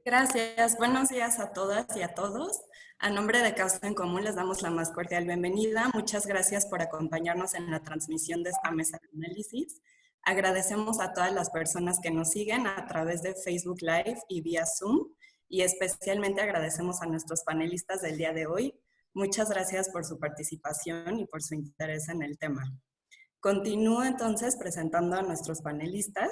Gracias. Buenos días a todas y a todos. A nombre de Causa en Común les damos la más cordial bienvenida. Muchas gracias por acompañarnos en la transmisión de esta mesa de análisis. Agradecemos a todas las personas que nos siguen a través de Facebook Live y vía Zoom, y especialmente agradecemos a nuestros panelistas del día de hoy. Muchas gracias por su participación y por su interés en el tema. Continúo entonces presentando a nuestros panelistas.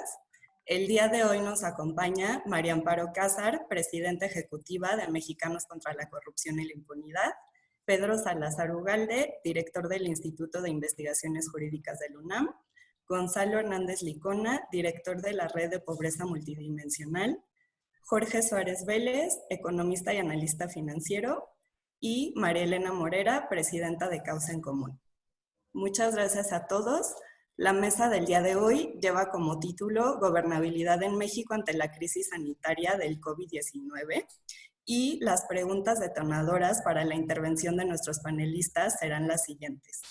El día de hoy nos acompaña María Amparo Cázar, presidenta ejecutiva de Mexicanos contra la Corrupción y la Impunidad; Pedro Salazar Ugalde, director del Instituto de Investigaciones Jurídicas del UNAM; Gonzalo Hernández Licona, director de la Red de Pobreza Multidimensional; Jorge Suárez Vélez, economista y analista financiero; y María Elena Morera, presidenta de Causa en Común. Muchas gracias a todos. La mesa del día de hoy lleva como título Gobernabilidad en México ante la crisis sanitaria del COVID-19, y las preguntas detonadoras para la intervención de nuestros panelistas serán las siguientes.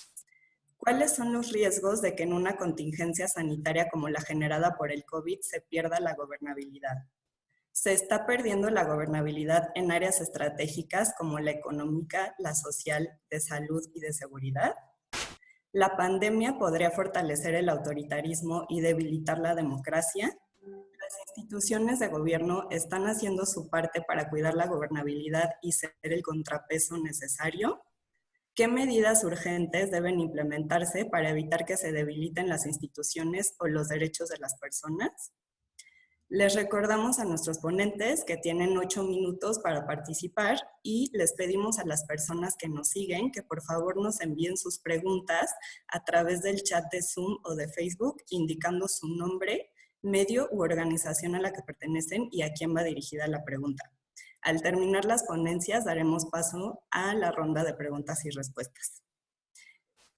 ¿Cuáles son los riesgos de que en una contingencia sanitaria como la generada por el COVID se pierda la gobernabilidad? ¿Se está perdiendo la gobernabilidad en áreas estratégicas como la económica, la social, de salud y de seguridad? ¿La pandemia podría fortalecer el autoritarismo y debilitar la democracia? ¿Las instituciones de gobierno están haciendo su parte para cuidar la gobernabilidad y ser el contrapeso necesario? ¿Qué medidas urgentes deben implementarse para evitar que se debiliten las instituciones o los derechos de las personas? Les recordamos a nuestros ponentes que tienen 8 minutos para participar, y les pedimos a las personas que nos siguen que por favor nos envíen sus preguntas a través del chat de Zoom o de Facebook, indicando su nombre, medio u organización a la que pertenecen y a quién va dirigida la pregunta. Al terminar las ponencias daremos paso a la ronda de preguntas y respuestas.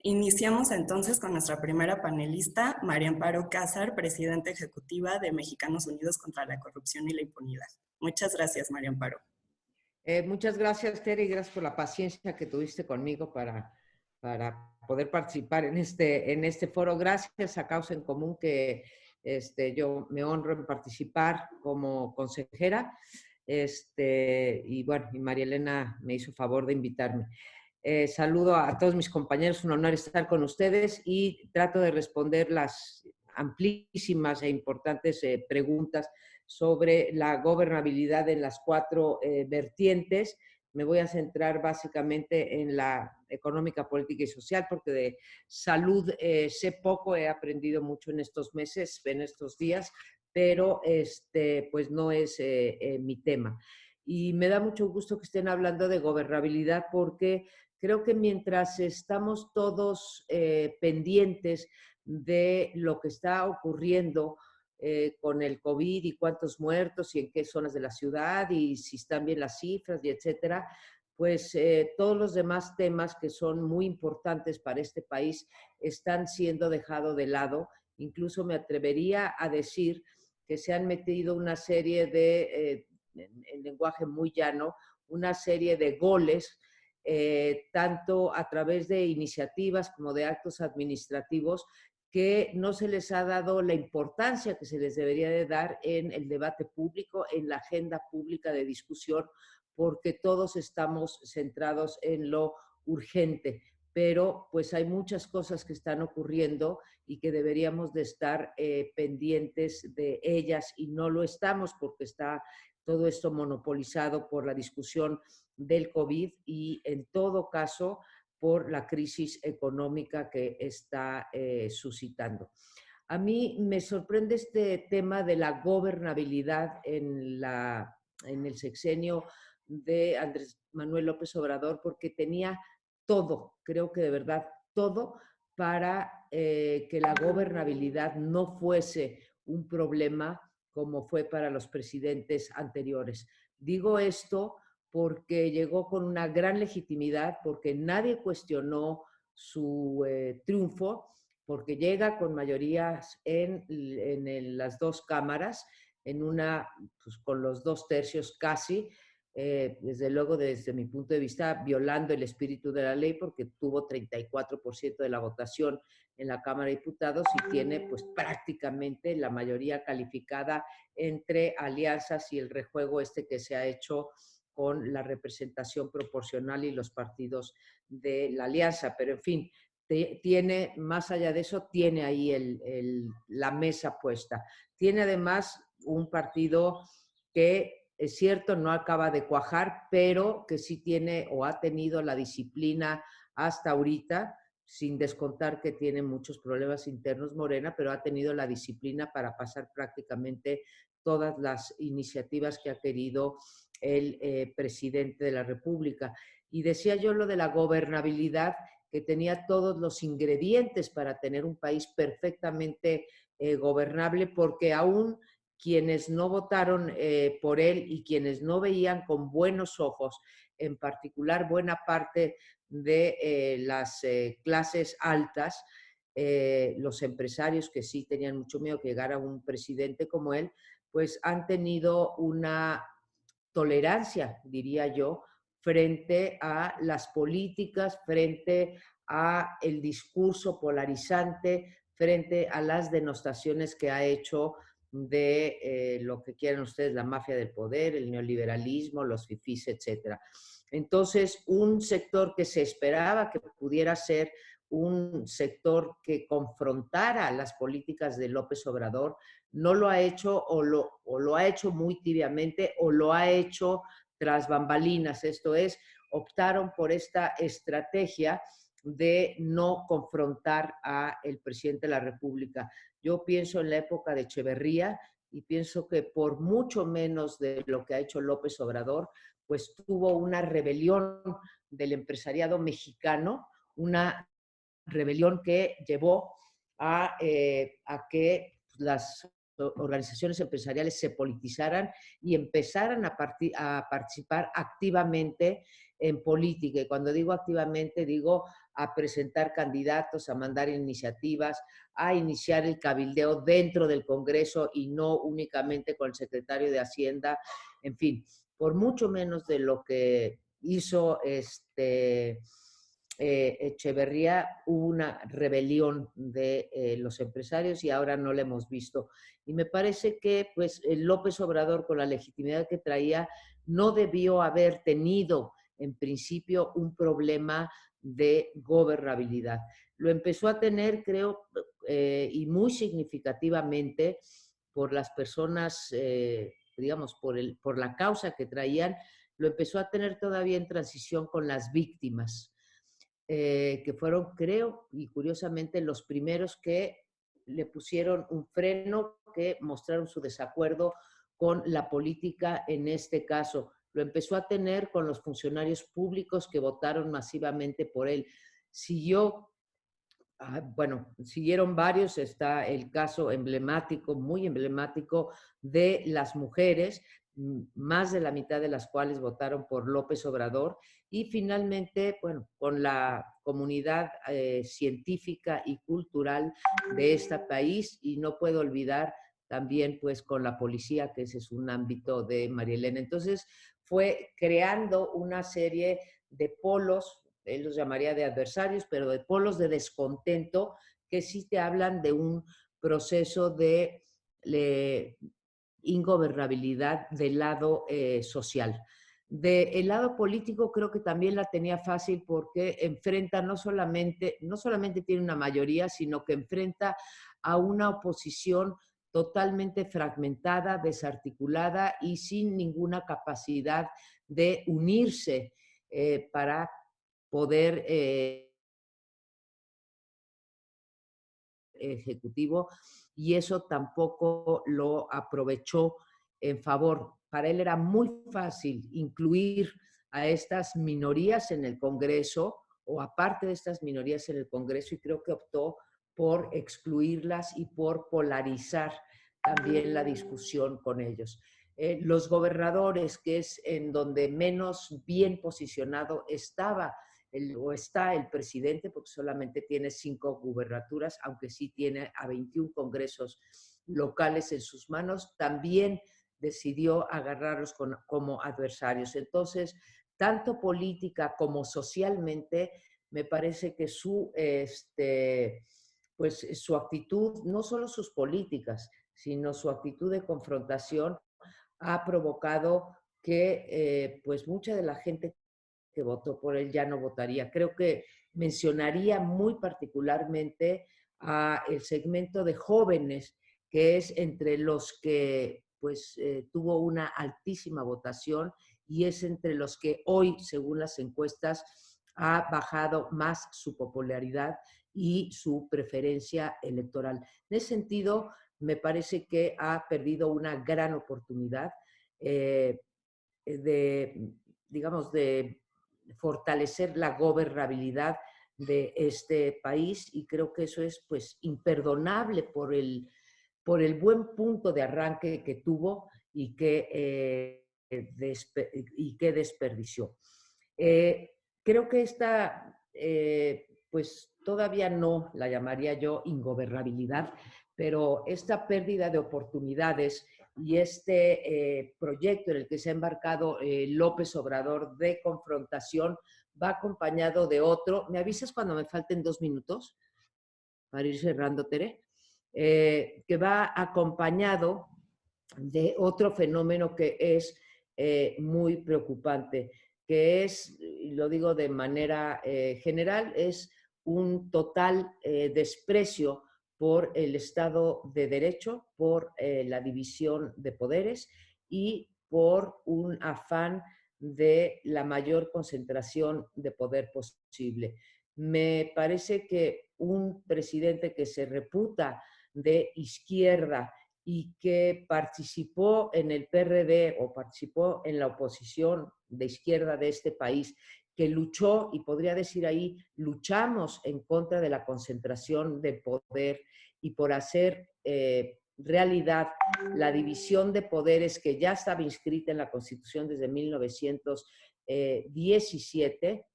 Iniciamos entonces con nuestra primera panelista, María Amparo Cázar, presidenta ejecutiva de Mexicanos Unidos contra la Corrupción y la Impunidad. Muchas gracias, María Amparo. Muchas gracias, Tere, y gracias por la paciencia que tuviste conmigo para poder participar en este foro. Gracias a Causa en Común, que yo me honro en participar como consejera, y bueno, y María Elena me hizo favor de invitarme. Saludo a todos mis compañeros, un honor estar con ustedes, y trato de responder las amplísimas e importantes preguntas sobre la gobernabilidad en las 4 vertientes. Me voy a centrar básicamente en la económica, política y social, porque de salud sé poco, he aprendido mucho en estos meses, en estos días, pero pues no es mi tema. Y me da mucho gusto que estén hablando de gobernabilidad, porque creo que mientras estamos todos pendientes de lo que está ocurriendo con el COVID y cuántos muertos y en qué zonas de la ciudad y si están bien las cifras y etcétera, pues todos los demás temas que son muy importantes para este país están siendo dejados de lado. Incluso me atrevería a decir que se han metido una serie de, en lenguaje muy llano, una serie de goles, tanto a través de iniciativas como de actos administrativos, que no se les ha dado la importancia que se les debería de dar en el debate público, en la agenda pública de discusión, porque todos estamos centrados en lo urgente. Pero pues hay muchas cosas que están ocurriendo y que deberíamos de estar pendientes de ellas, y no lo estamos porque está todo esto monopolizado por la discusión del COVID y, en todo caso, por la crisis económica que está suscitando. A mí me sorprende este tema de la gobernabilidad en el sexenio de Andrés Manuel López Obrador, porque tenía todo, creo que de verdad todo, para que la gobernabilidad no fuese un problema como fue para los presidentes anteriores. Digo esto porque llegó con una gran legitimidad, porque nadie cuestionó su triunfo, porque llega con mayorías en las 2 cámaras, en una pues, con los 2 tercios casi, desde luego desde mi punto de vista, violando el espíritu de la ley porque tuvo 34% de la votación en la Cámara de Diputados y tiene pues prácticamente la mayoría calificada entre alianzas y el rejuego que se ha hecho con la representación proporcional y los partidos de la alianza. Pero en fin, tiene, más allá de eso, tiene ahí la mesa puesta. Tiene además un partido que, es cierto, no acaba de cuajar, pero que sí tiene o ha tenido la disciplina hasta ahorita, sin descontar que tiene muchos problemas internos Morena, pero ha tenido la disciplina para pasar prácticamente todas las iniciativas que ha querido el presidente de la República. Y decía yo lo de la gobernabilidad, que tenía todos los ingredientes para tener un país perfectamente gobernable, porque aún quienes no votaron por él y quienes no veían con buenos ojos, en particular buena parte de las clases altas, los empresarios que sí tenían mucho miedo que llegara un presidente como él, pues han tenido una tolerancia, diría yo, frente a las políticas, frente a el discurso polarizante, frente a las denostaciones que ha hecho de lo que quieran ustedes, la mafia del poder, el neoliberalismo, los fifís, etc. Entonces, un sector que se esperaba que pudiera ser un sector que confrontara las políticas de López Obrador, no lo ha hecho o lo ha hecho muy tibiamente o lo ha hecho tras bambalinas. Esto es, optaron por esta estrategia de no confrontar a el presidente de la República. Yo pienso en la época de Echeverría y pienso que por mucho menos de lo que ha hecho López Obrador, pues tuvo una rebelión del empresariado mexicano, una rebelión que llevó a que las organizaciones empresariales se politizaran y empezaran a participar activamente en política. Y cuando digo activamente, digo a presentar candidatos, a mandar iniciativas, a iniciar el cabildeo dentro del Congreso y no únicamente con el secretario de Hacienda. En fin, por mucho menos de lo que hizo Echeverría, hubo una rebelión de los empresarios y ahora no la hemos visto. Y me parece que pues, López Obrador, con la legitimidad que traía, no debió haber tenido en principio un problema de gobernabilidad. Lo empezó a tener, creo, y muy significativamente por las personas, digamos, por la causa que traían, lo empezó a tener todavía en transición con las víctimas. Que fueron, creo, y curiosamente, los primeros que le pusieron un freno, que mostraron su desacuerdo con la política en este caso. Lo empezó a tener con los funcionarios públicos que votaron masivamente por él. Siguió, bueno, siguieron varios, está el caso emblemático, muy emblemático, de las mujeres, más de la mitad de las cuales votaron por López Obrador, y finalmente, bueno, con la comunidad científica y cultural de este país, y no puedo olvidar también pues con la policía, que ese es un ámbito de María Elena. Entonces fue creando una serie de polos, él los llamaría de adversarios, pero de polos de descontento, que sí te hablan de un proceso de ingobernabilidad del lado social. Del lado político creo que también la tenía fácil porque enfrenta no solamente tiene una mayoría, sino que enfrenta a una oposición totalmente fragmentada, desarticulada y sin ninguna capacidad de unirse para poder ejecutivo, y eso tampoco lo aprovechó en favor. Para él era muy fácil incluir a estas minorías en el Congreso o aparte de estas minorías en el Congreso, y creo que optó por excluirlas y por polarizar también la discusión con ellos. Los gobernadores, que es en donde menos bien posicionado estaba o está el presidente, porque solamente tiene 5 gubernaturas, aunque sí tiene a 21 congresos locales en sus manos. También decidió agarrarlos como adversarios. Entonces, tanto política como socialmente, me parece que pues, su actitud, no solo sus políticas, sino su actitud de confrontación, ha provocado que pues mucha de la gente que votó por él ya no votaría. Creo que mencionaría muy particularmente a el segmento de jóvenes, que es entre los que pues tuvo una altísima votación y es entre los que hoy, según las encuestas, ha bajado más su popularidad y su preferencia electoral. En ese sentido, me parece que ha perdido una gran oportunidad eh, de, digamos, de fortalecer la gobernabilidad de este país y creo que eso es pues imperdonable por el buen punto de arranque que tuvo y que desperdició. Creo que esta, pues todavía no la llamaría yo ingobernabilidad, pero esta pérdida de oportunidades y proyecto en el que se ha embarcado López Obrador de confrontación va acompañado de otro. ¿Me avisas cuando me falten 2 minutos para ir cerrando, Tere? Que va acompañado de otro fenómeno que es muy preocupante, que es, y lo digo de manera general, es un total desprecio por el Estado de Derecho, por la división de poderes y por un afán de la mayor concentración de poder posible. Me parece que un presidente que se reputa de izquierda y que participó en el PRD o participó en la oposición de izquierda de este país, que luchó, y podría decir ahí, luchamos en contra de la concentración de poder y por hacer realidad la división de poderes que ya estaba inscrita en la Constitución desde 1917,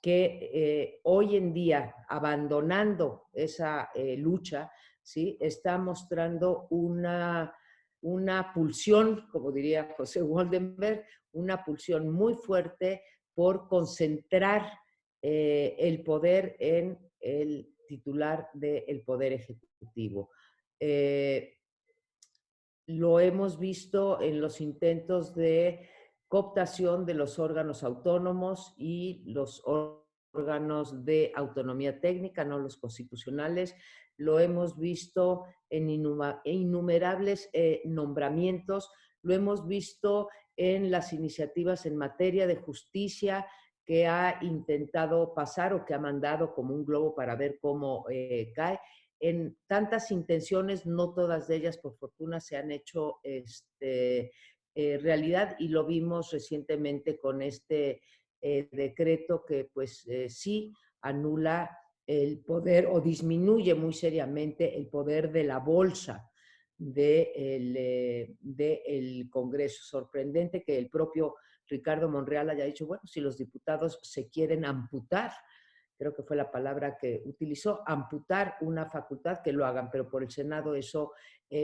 que hoy en día, abandonando esa lucha, ¿sí? Está mostrando una pulsión, como diría José Waldenberg, una pulsión muy fuerte por concentrar el poder en el titular del Poder Ejecutivo. Lo hemos visto en los intentos de cooptación de los órganos autónomos y los órganos de autonomía técnica, no los constitucionales. Lo hemos visto en innumerables nombramientos, lo hemos visto en las iniciativas en materia de justicia que ha intentado pasar o que ha mandado como un globo para ver cómo cae. En tantas intenciones, no todas de ellas, por fortuna, se han hecho realidad y lo vimos recientemente con este decreto que pues sí anula el poder o disminuye muy seriamente el poder de la bolsa del Congreso. Sorprendente que el propio Ricardo Monreal haya dicho, bueno, si los diputados se quieren amputar, creo que fue la palabra que utilizó, amputar una facultad, que lo hagan, pero por el Senado eso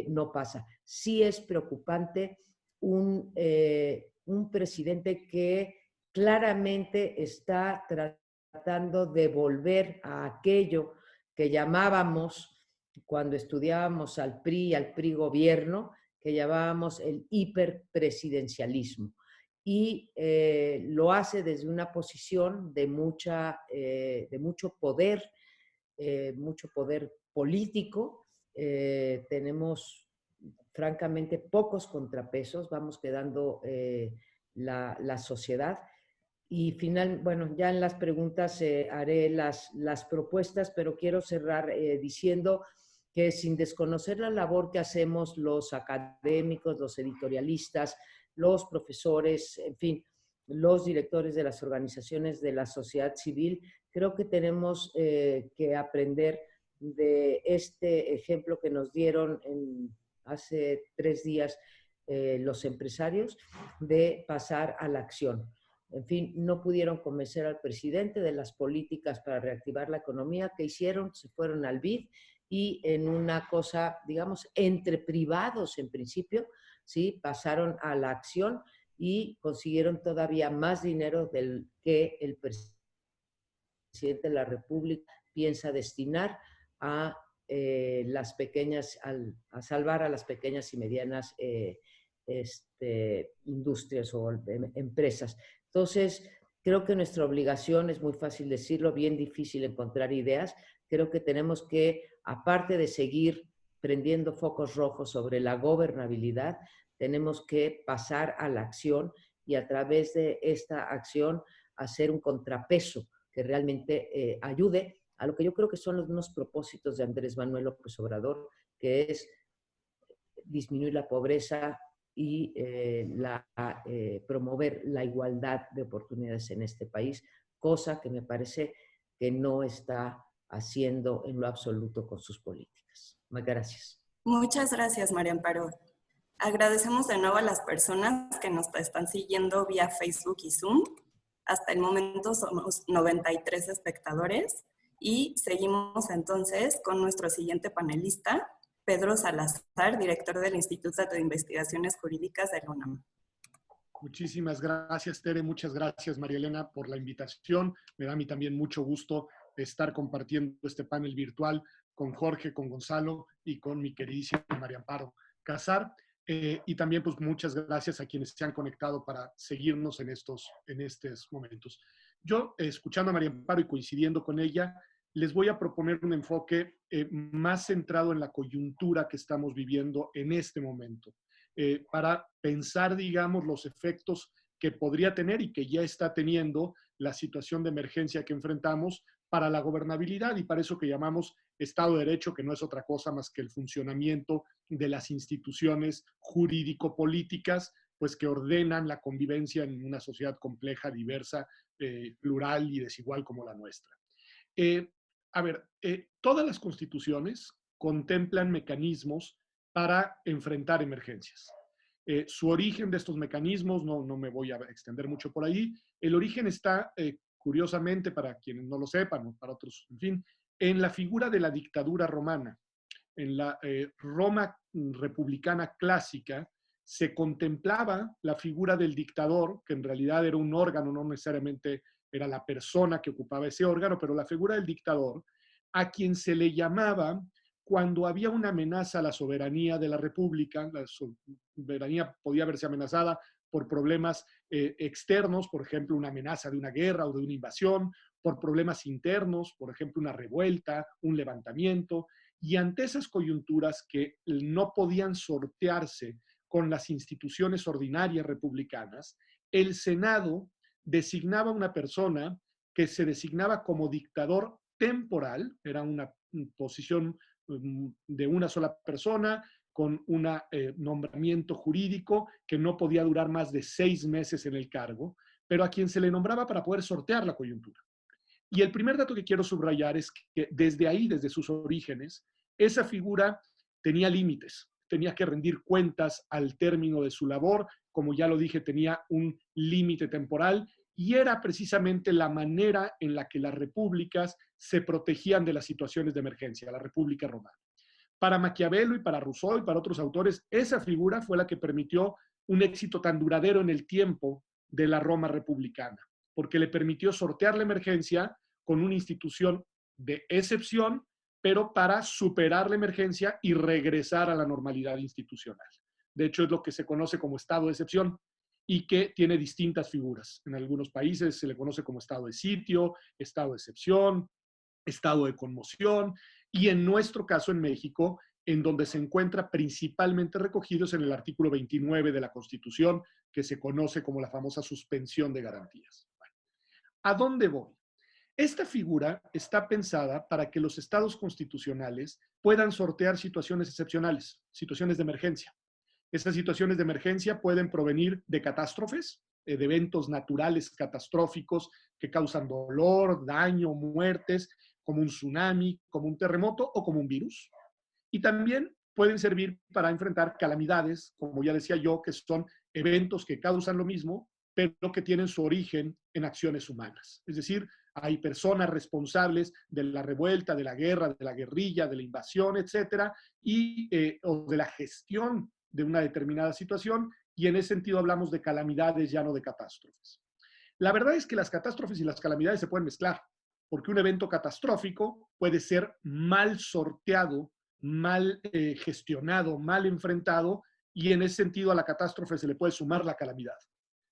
no pasa. Sí es preocupante un presidente que claramente está tratando de volver a aquello que llamábamos, cuando estudiábamos al PRI y al PRI gobierno, que llamábamos el hiperpresidencialismo. Y lo hace desde una posición de mucho poder político. Tenemos francamente pocos contrapesos, vamos quedando la sociedad. Y bueno, ya en las preguntas haré las propuestas, pero quiero cerrar diciendo que sin desconocer la labor que hacemos los académicos, los editorialistas, los profesores, en fin, los directores de las organizaciones de la sociedad civil, creo que tenemos que aprender de este ejemplo que nos dieron hace 3 días los empresarios, de pasar a la acción. En fin, no pudieron convencer al presidente de las políticas para reactivar la economía. ¿Qué hicieron? Se fueron al BID y en una cosa, digamos, entre privados en principio, ¿sí? Pasaron a la acción y consiguieron todavía más dinero del que el presidente de la República piensa destinar a las pequeñas, a salvar a las pequeñas y medianas industrias o empresas. Entonces, creo que nuestra obligación, es muy fácil decirlo, bien difícil encontrar ideas. Creo que tenemos que, aparte de seguir prendiendo focos rojos sobre la gobernabilidad, tenemos que pasar a la acción y a través de esta acción hacer un contrapeso que realmente ayude a lo que yo creo que son los unos propósitos de Andrés Manuel López Obrador, que es disminuir la pobreza y promover la igualdad de oportunidades en este país, cosa que me parece que no está haciendo en lo absoluto con sus políticas. Muchas gracias. Muchas gracias, María Amparo. Agradecemos de nuevo a las personas que nos están siguiendo vía Facebook y Zoom. Hasta el momento somos 93 espectadores y seguimos entonces con nuestro siguiente panelista, Pedro Salazar, director del Instituto de Investigaciones Jurídicas de la UNAM. Muchísimas gracias, Tere. Muchas gracias, María Elena, por la invitación. Me da a mí también mucho gusto estar compartiendo este panel virtual con Jorge, con Gonzalo y con mi queridísima María Amparo Casar. Y también, pues, muchas gracias a quienes se han conectado para seguirnos en estos momentos. Yo, escuchando a María Amparo y coincidiendo con ella, les voy a proponer un enfoque más centrado en la coyuntura que estamos viviendo en este momento. Para pensar, digamos, los efectos que podría tener y que ya está teniendo la situación de emergencia que enfrentamos para la gobernabilidad y para eso que llamamos Estado de Derecho, que no es otra cosa más que el funcionamiento de las instituciones jurídico-políticas, pues que ordenan la convivencia en una sociedad compleja, diversa, plural y desigual como la nuestra. Todas las constituciones contemplan mecanismos para enfrentar emergencias. Su origen de estos mecanismos, no me voy a extender mucho por ahí, el origen está, curiosamente, para quienes no lo sepan, o para otros, en fin, en la figura de la dictadura romana. En la Roma republicana clásica se contemplaba la figura del dictador, que en realidad era un órgano, no necesariamente era la persona que ocupaba ese órgano, pero la figura del dictador, a quien se le llamaba cuando había una amenaza a la soberanía de la República. La soberanía podía verse amenazada por problemas externos, por ejemplo, una amenaza de una guerra o de una invasión, por problemas internos, por ejemplo, una revuelta, un levantamiento, y ante esas coyunturas que no podían sortearse con las instituciones ordinarias republicanas, el Senado designaba una persona que se designaba como dictador temporal, era una posición de una sola persona, con un nombramiento jurídico que no podía durar más de 6 meses en el cargo, pero a quien se le nombraba para poder sortear la coyuntura. Y el primer dato que quiero subrayar es que desde ahí, desde sus orígenes, esa figura tenía límites, tenía que rendir cuentas al término de su labor, como ya lo dije, tenía un límite temporal y era precisamente la manera en la que las repúblicas se protegían de las situaciones de emergencia, la República Romana. Para Maquiavelo y para Rousseau y para otros autores, esa figura fue la que permitió un éxito tan duradero en el tiempo de la Roma republicana, porque le permitió sortear la emergencia con una institución de excepción, pero para superar la emergencia y regresar a la normalidad institucional. De hecho, es lo que se conoce como estado de excepción y que tiene distintas figuras. En algunos países se le conoce como estado de sitio, estado de excepción, estado de conmoción, y en nuestro caso en México, en donde se encuentra principalmente recogidos en el artículo 29 de la Constitución, que se conoce como la famosa suspensión de garantías. Bueno, ¿a dónde voy? Esta figura está pensada para que los estados constitucionales puedan sortear situaciones excepcionales, situaciones de emergencia. Estas situaciones de emergencia pueden provenir de catástrofes, de eventos naturales catastróficos que causan dolor, daño, muertes, como un tsunami, como un terremoto o como un virus. Y también pueden servir para enfrentar calamidades, como ya decía yo, que son eventos que causan lo mismo, pero que tienen su origen en acciones humanas. Es decir, hay personas responsables de la revuelta, de la guerra, de la guerrilla, de la invasión, etcétera, o de la gestión de una determinada situación, y en ese sentido hablamos de calamidades, ya no de catástrofes. La verdad es que las catástrofes y las calamidades se pueden mezclar, porque un evento catastrófico puede ser mal sorteado, mal gestionado, mal enfrentado, y en ese sentido a la catástrofe se le puede sumar la calamidad.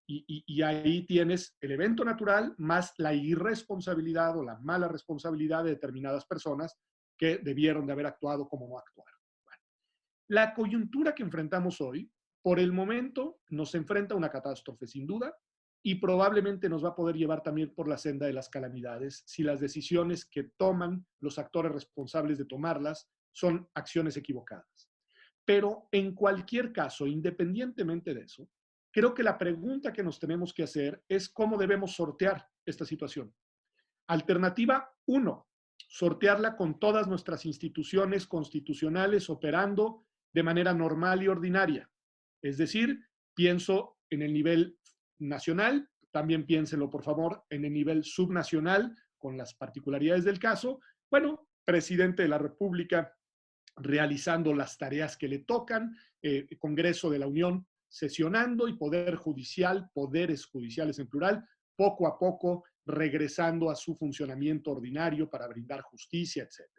Y ahí tienes el evento natural más la irresponsabilidad o la mala responsabilidad de determinadas personas que debieron de haber actuado como no actuaron. Bueno, la coyuntura que enfrentamos hoy, por el momento, nos enfrenta a una catástrofe sin duda, y probablemente nos va a poder llevar también por la senda de las calamidades si las decisiones que toman los actores responsables de tomarlas son acciones equivocadas. Pero en cualquier caso, independientemente de eso, creo que la pregunta que nos tenemos que hacer es cómo debemos sortear esta situación. Alternativa 1, sortearla con todas nuestras instituciones constitucionales operando de manera normal y ordinaria. Es decir, pienso en el nivel nacional, también piénselo por favor en el nivel subnacional, con las particularidades del caso. Bueno, presidente de la República realizando las tareas que le tocan, Congreso de la Unión sesionando y Poder Judicial, poderes judiciales en plural, poco a poco regresando a su funcionamiento ordinario para brindar justicia, etc.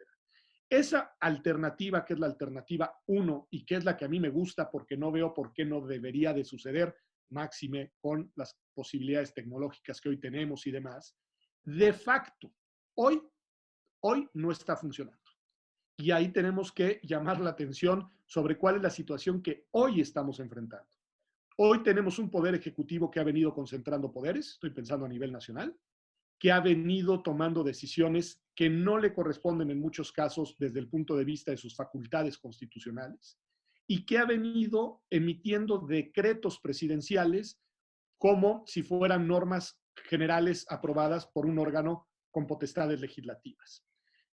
Esa alternativa, que es la alternativa 1 y que es la que a mí me gusta porque no veo por qué no debería de suceder, máxime con las posibilidades tecnológicas que hoy tenemos y demás, de facto, hoy no está funcionando. Y ahí tenemos que llamar la atención sobre cuál es la situación que hoy estamos enfrentando. Hoy tenemos un poder ejecutivo que ha venido concentrando poderes, estoy pensando a nivel nacional, que ha venido tomando decisiones que no le corresponden en muchos casos desde el punto de vista de sus facultades constitucionales, y que ha venido emitiendo decretos presidenciales como si fueran normas generales aprobadas por un órgano con potestades legislativas.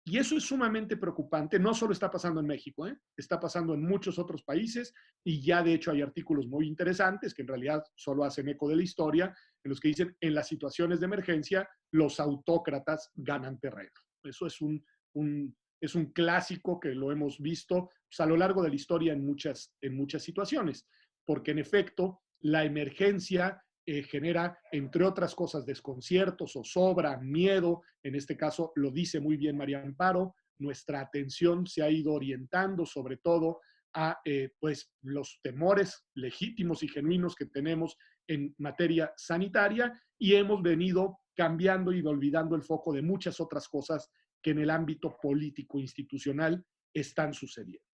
Y eso es sumamente preocupante. No solo está pasando en México, está pasando en muchos otros países, y ya de hecho hay artículos muy interesantes que en realidad solo hacen eco de la historia, en los que dicen en las situaciones de emergencia los autócratas ganan terreno. Eso es un clásico que lo hemos visto pues, a lo largo de la historia en muchas situaciones, porque en efecto la emergencia genera, entre otras cosas, desconciertos, zozobra, miedo. En este caso, lo dice muy bien María Amparo, nuestra atención se ha ido orientando sobre todo a pues, los temores legítimos y genuinos que tenemos en materia sanitaria, y hemos venido cambiando y olvidando el foco de muchas otras cosas que en el ámbito político institucional están sucediendo.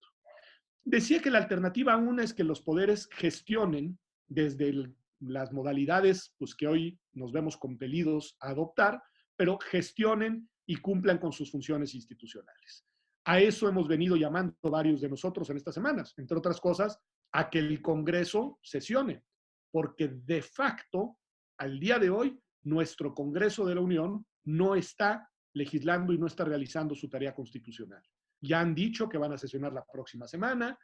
Decía que la alternativa 1 es que los poderes gestionen desde las modalidades pues, que hoy nos vemos compelidos a adoptar, pero gestionen y cumplan con sus funciones institucionales. A eso hemos venido llamando varios de nosotros en estas semanas, entre otras cosas, a que el Congreso sesione, porque de facto, al día de hoy, nuestro Congreso de la Unión no está legislando y no está realizando su tarea constitucional. Ya han dicho que van a sesionar la próxima semana.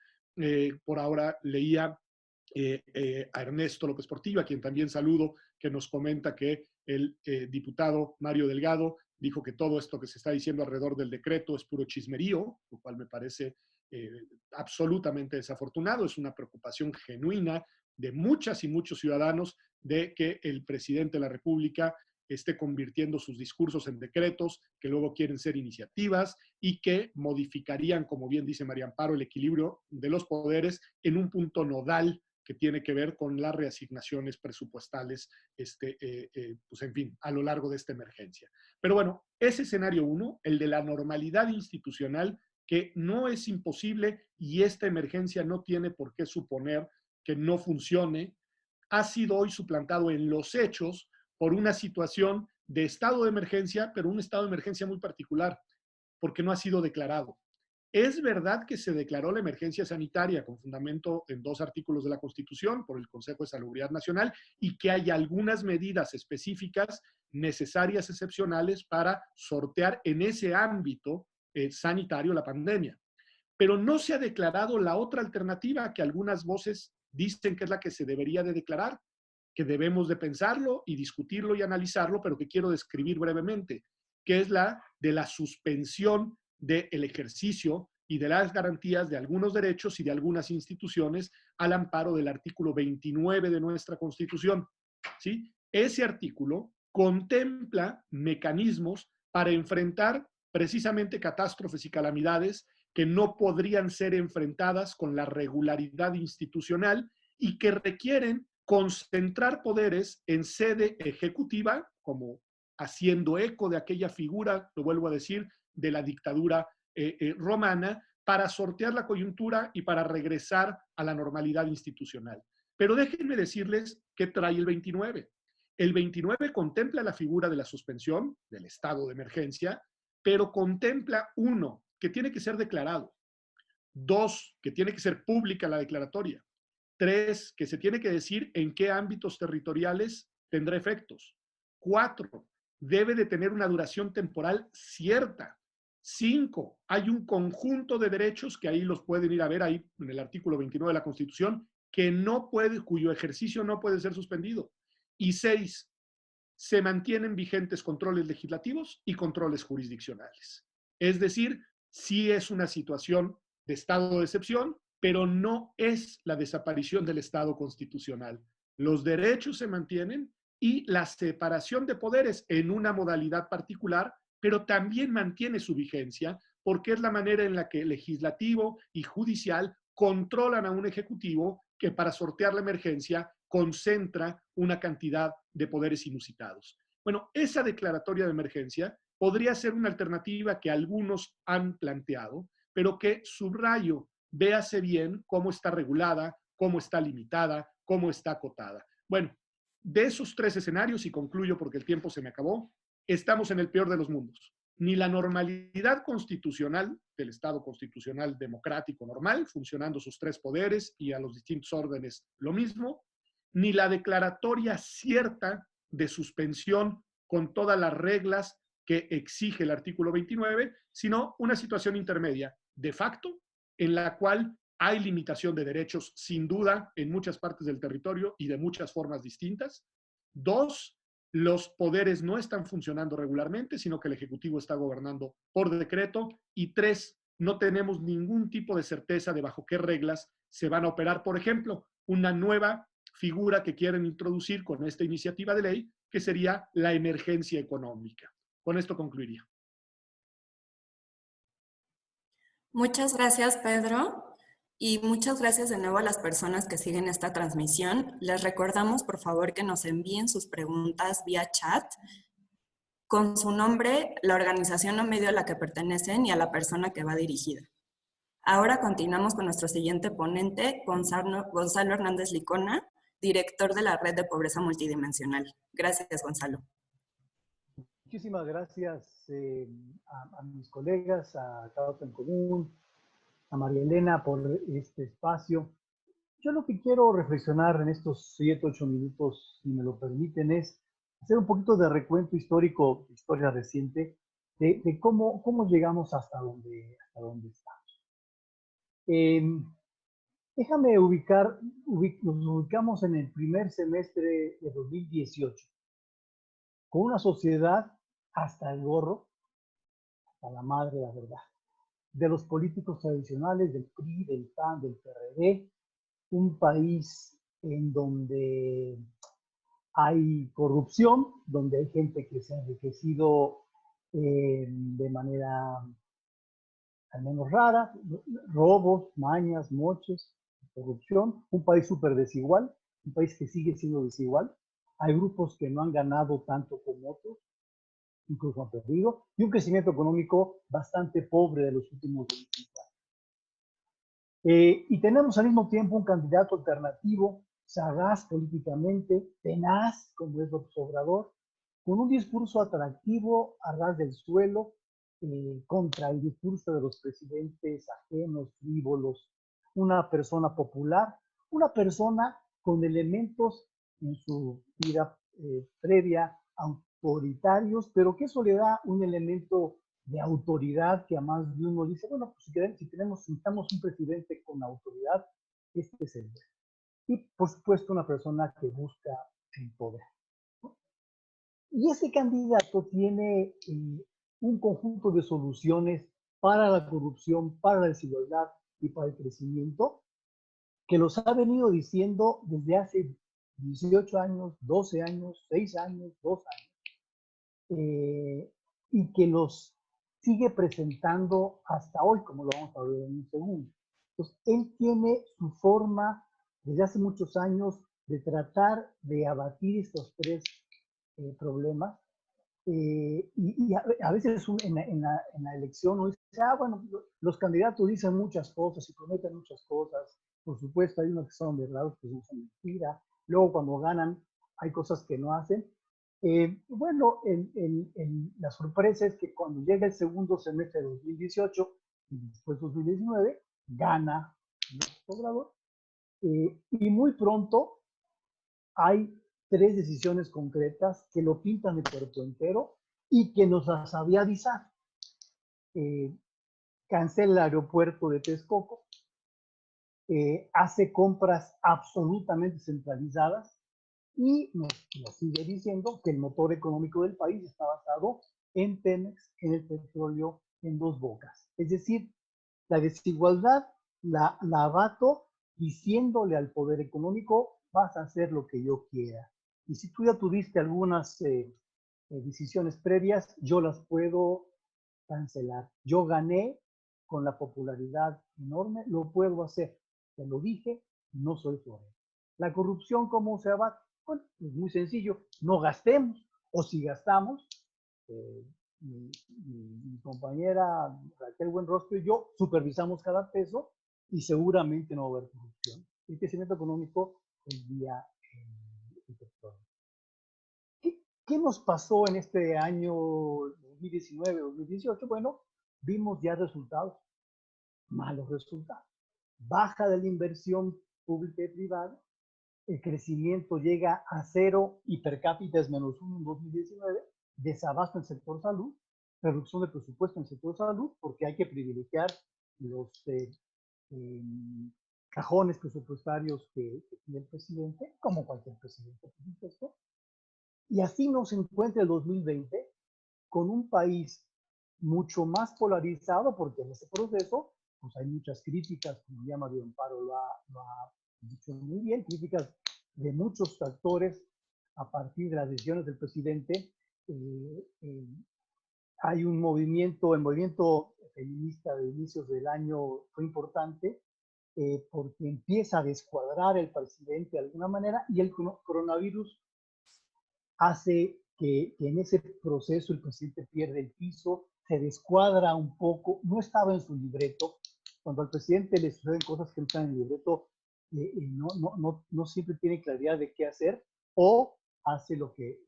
Por ahora leía a Ernesto López Portillo, a quien también saludo, que nos comenta que el diputado Mario Delgado dijo que todo esto que se está diciendo alrededor del decreto es puro chismerío, lo cual me parece absolutamente desafortunado. Es una preocupación genuina de muchas y muchos ciudadanos de que el presidente de la República esté convirtiendo sus discursos en decretos que luego quieren ser iniciativas y que modificarían, como bien dice María Amparo, el equilibrio de los poderes en un punto nodal que tiene que ver con las reasignaciones presupuestales, pues en fin, a lo largo de esta emergencia. Pero bueno, ese escenario 1, el de la normalidad institucional, que no es imposible y esta emergencia no tiene por qué suponer que no funcione, ha sido hoy suplantado en los hechos por una situación de estado de emergencia, pero un estado de emergencia muy particular, porque no ha sido declarado. Es verdad que se declaró la emergencia sanitaria con fundamento en 2 artículos de la Constitución por el Consejo de Salubridad Nacional, y que hay algunas medidas específicas necesarias, excepcionales, para sortear en ese ámbito sanitario la pandemia. Pero no se ha declarado la otra alternativa que algunas voces dicen que es la que se debería de declarar, que debemos de pensarlo y discutirlo y analizarlo, pero que quiero describir brevemente, que es la de la suspensión del ejercicio y de las garantías de algunos derechos y de algunas instituciones al amparo del artículo 29 de nuestra Constitución. ¿Sí? Ese artículo contempla mecanismos para enfrentar precisamente catástrofes y calamidades que no podrían ser enfrentadas con la regularidad institucional y que requieren concentrar poderes en sede ejecutiva, como haciendo eco de aquella figura, lo vuelvo a decir, de la dictadura romana, para sortear la coyuntura y para regresar a la normalidad institucional. Pero déjenme decirles qué trae el 29. El 29 contempla la figura de la suspensión del estado de emergencia, pero contempla, uno, que tiene que ser declarado; dos, que tiene que ser pública la declaratoria; tres, que se tiene que decir en qué ámbitos territoriales tendrá efectos; cuatro, debe de tener una duración temporal cierta; cinco, hay un conjunto de derechos que ahí los pueden ir a ver ahí en el artículo 29 de la Constitución, que no puede, cuyo ejercicio no puede ser suspendido; y seis, se mantienen vigentes controles legislativos y controles jurisdiccionales. Es decir, sí es una situación de estado de excepción, pero no es la desaparición del Estado constitucional. Los derechos se mantienen y la separación de poderes en una modalidad particular, pero también mantiene su vigencia porque es la manera en la que el legislativo y judicial controlan a un ejecutivo que para sortear la emergencia concentra una cantidad de poderes inusitados. Bueno, esa declaratoria de emergencia podría ser una alternativa que algunos han planteado, pero que, subrayo, véase bien cómo está regulada, cómo está limitada, cómo está acotada. Bueno, de esos tres escenarios, y concluyo porque el tiempo se me acabó, estamos en el peor de los mundos. Ni la normalidad constitucional del Estado constitucional democrático normal, funcionando sus tres poderes y a los distintos órdenes lo mismo, ni la declaratoria cierta de suspensión con todas las reglas que exige el artículo 29, sino una situación intermedia, de facto, en la cual hay limitación de derechos, sin duda, en muchas partes del territorio y de muchas formas distintas. Dos, los poderes no están funcionando regularmente, sino que el Ejecutivo está gobernando por decreto. Y tres, no tenemos ningún tipo de certeza de bajo qué reglas se van a operar. Por ejemplo, una nueva figura que quieren introducir con esta iniciativa de ley, que sería la emergencia económica. Con esto concluiría. Muchas gracias, Pedro. Y muchas gracias de nuevo a las personas que siguen esta transmisión. Les recordamos, por favor, que nos envíen sus preguntas vía chat con su nombre, la organización o medio a la que pertenecen y a la persona que va dirigida. Ahora continuamos con nuestro siguiente ponente, Gonzalo Hernández Licona, director de la Red de Pobreza Multidimensional. Gracias, Gonzalo. Muchísimas gracias a mis colegas, a Causa en Común, a María Elena por este espacio. Yo lo que quiero reflexionar en estos 7, 8 minutos, si me lo permiten, es hacer un poquito de recuento histórico, historia reciente, de cómo llegamos hasta donde estamos. Déjame nos ubicamos en el primer semestre de 2018, con una sociedad hasta el gorro, hasta la madre, la verdad, de los políticos tradicionales, del PRI, del PAN, del PRD, un país en donde hay corrupción, donde hay gente que se ha enriquecido de manera al menos rara, robos, mañas, moches, corrupción, un país súper desigual, un país que sigue siendo desigual. Hay grupos que no han ganado tanto como otros, incluso han perdido, y un crecimiento económico bastante pobre de los últimos 25 años. Y tenemos al mismo tiempo un candidato alternativo, sagaz políticamente, tenaz, como es López Obrador, con un discurso atractivo a ras del suelo, contra el discurso de los presidentes ajenos, frívolos, una persona popular, una persona con elementos en su vida previa autoritarios, pero que eso le da un elemento de autoridad que a más de uno dice, bueno, pues si necesitamos un presidente con autoridad, este es el. Y por supuesto una persona que busca el poder, ¿no? Y ese candidato tiene un conjunto de soluciones para la corrupción, para la desigualdad y para el crecimiento, que los ha venido diciendo desde hace 18 años, 12 años, 6 años, 2 años, y que los sigue presentando hasta hoy, como lo vamos a ver en un segundo. Entonces, él tiene su forma desde hace muchos años de tratar de abatir estos tres problemas. Y a veces en la elección uno dice, bueno, los candidatos dicen muchas cosas y prometen muchas cosas. Por supuesto, hay unos que son verdad, que son mentira. Luego, cuando ganan, hay cosas que no hacen. Bueno, la sorpresa es que cuando llega el segundo semestre de 2018 y después 2019, gana López Obrador. Y muy pronto hay tres decisiones concretas que lo pintan de cuerpo entero y que nos las había avisado. Cancela el aeropuerto de Texcoco, hace compras absolutamente centralizadas y nos sigue diciendo que el motor económico del país está basado en Pemex, en el petróleo, en Dos Bocas. Es decir, la desigualdad la abato diciéndole al poder económico, vas a hacer lo que yo quiera. Y si tú ya tuviste algunas decisiones previas, yo las puedo cancelar. Yo gané con la popularidad enorme, lo puedo hacer. Te lo dije, no soy florero. La corrupción, ¿cómo se abate? Bueno, es muy sencillo, no gastemos, o si gastamos, mi compañera Raquel Buenrostro y yo supervisamos cada peso y seguramente no va a haber corrupción. El crecimiento económico el día el petróleo. ¿Qué nos pasó en este año 2019-2018? Bueno, vimos ya resultados, malos resultados. Baja de la inversión pública y privada, el crecimiento llega a 0 y per cápita es -1 en 2019, desabasto en el sector salud, reducción de presupuesto en el sector salud, porque hay que privilegiar los cajones presupuestarios que tiene el presidente, como cualquier presidente, por supuesto. Y así nos encuentra el 2020 con un país mucho más polarizado, porque en ese proceso pues hay muchas críticas, como ya María Amparo lo ha dicho muy bien, críticas de muchos actores a partir de las decisiones del presidente. Hay un movimiento, el movimiento feminista de inicios del año fue importante, porque empieza a descuadrar el presidente de alguna manera y el coronavirus hace que en ese proceso el presidente pierde el piso, se descuadra un poco, no estaba en su libreto. Cuando al presidente le suceden cosas que no están en el libreto, no siempre tiene claridad de qué hacer o hace lo que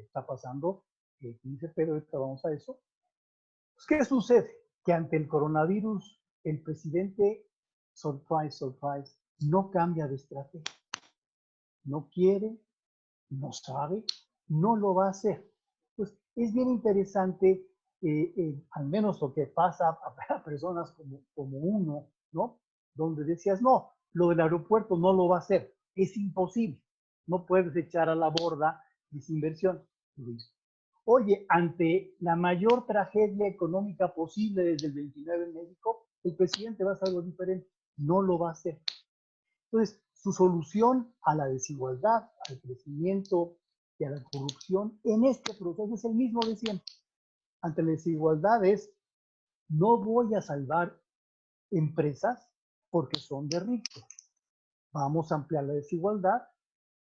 está pasando, dice, pero ahorita vamos a eso. Pues, ¿qué sucede? Que ante el coronavirus, el presidente, surprise, surprise, no cambia de estrategia. No quiere, no sabe, no lo va a hacer. Pues es bien interesante, al menos lo que pasa a personas como uno, ¿no? Donde decías, no, lo del aeropuerto no lo va a hacer, es imposible, no puedes echar a la borda esa inversión. Lo hizo. Oye, ante la mayor tragedia económica posible desde el 29 en México, el presidente va a hacer algo diferente, no lo va a hacer. Entonces, su solución a la desigualdad, al crecimiento y a la corrupción en este proceso es el mismo de siempre. Ante la desigualdad es, no voy a salvar empresas porque son de ricos. Vamos a ampliar la desigualdad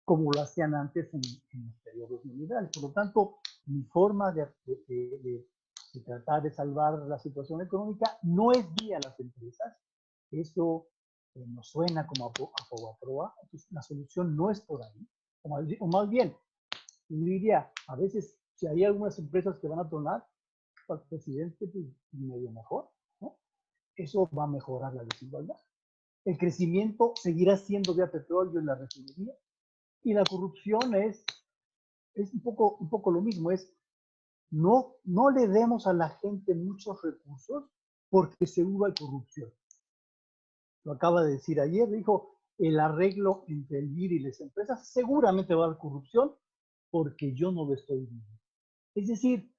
como lo hacían antes en los periodos neoliberales. Por lo tanto, mi forma de tratar de salvar la situación económica no es vía las empresas. Eso nos suena como a proa. Entonces, la solución no es por ahí. O más bien, yo diría, a veces, si hay algunas empresas que van a tronar, para el presidente, pues, medio mejor, ¿no? Eso va a mejorar la desigualdad. El crecimiento seguirá siendo vía petróleo en la refinería. Y la corrupción es un poco lo mismo, es no le demos a la gente muchos recursos porque seguro hay corrupción. Lo acaba de decir ayer, dijo, el arreglo entre el BIR y las empresas, seguramente va a haber corrupción porque yo no lo estoy viendo. Es decir,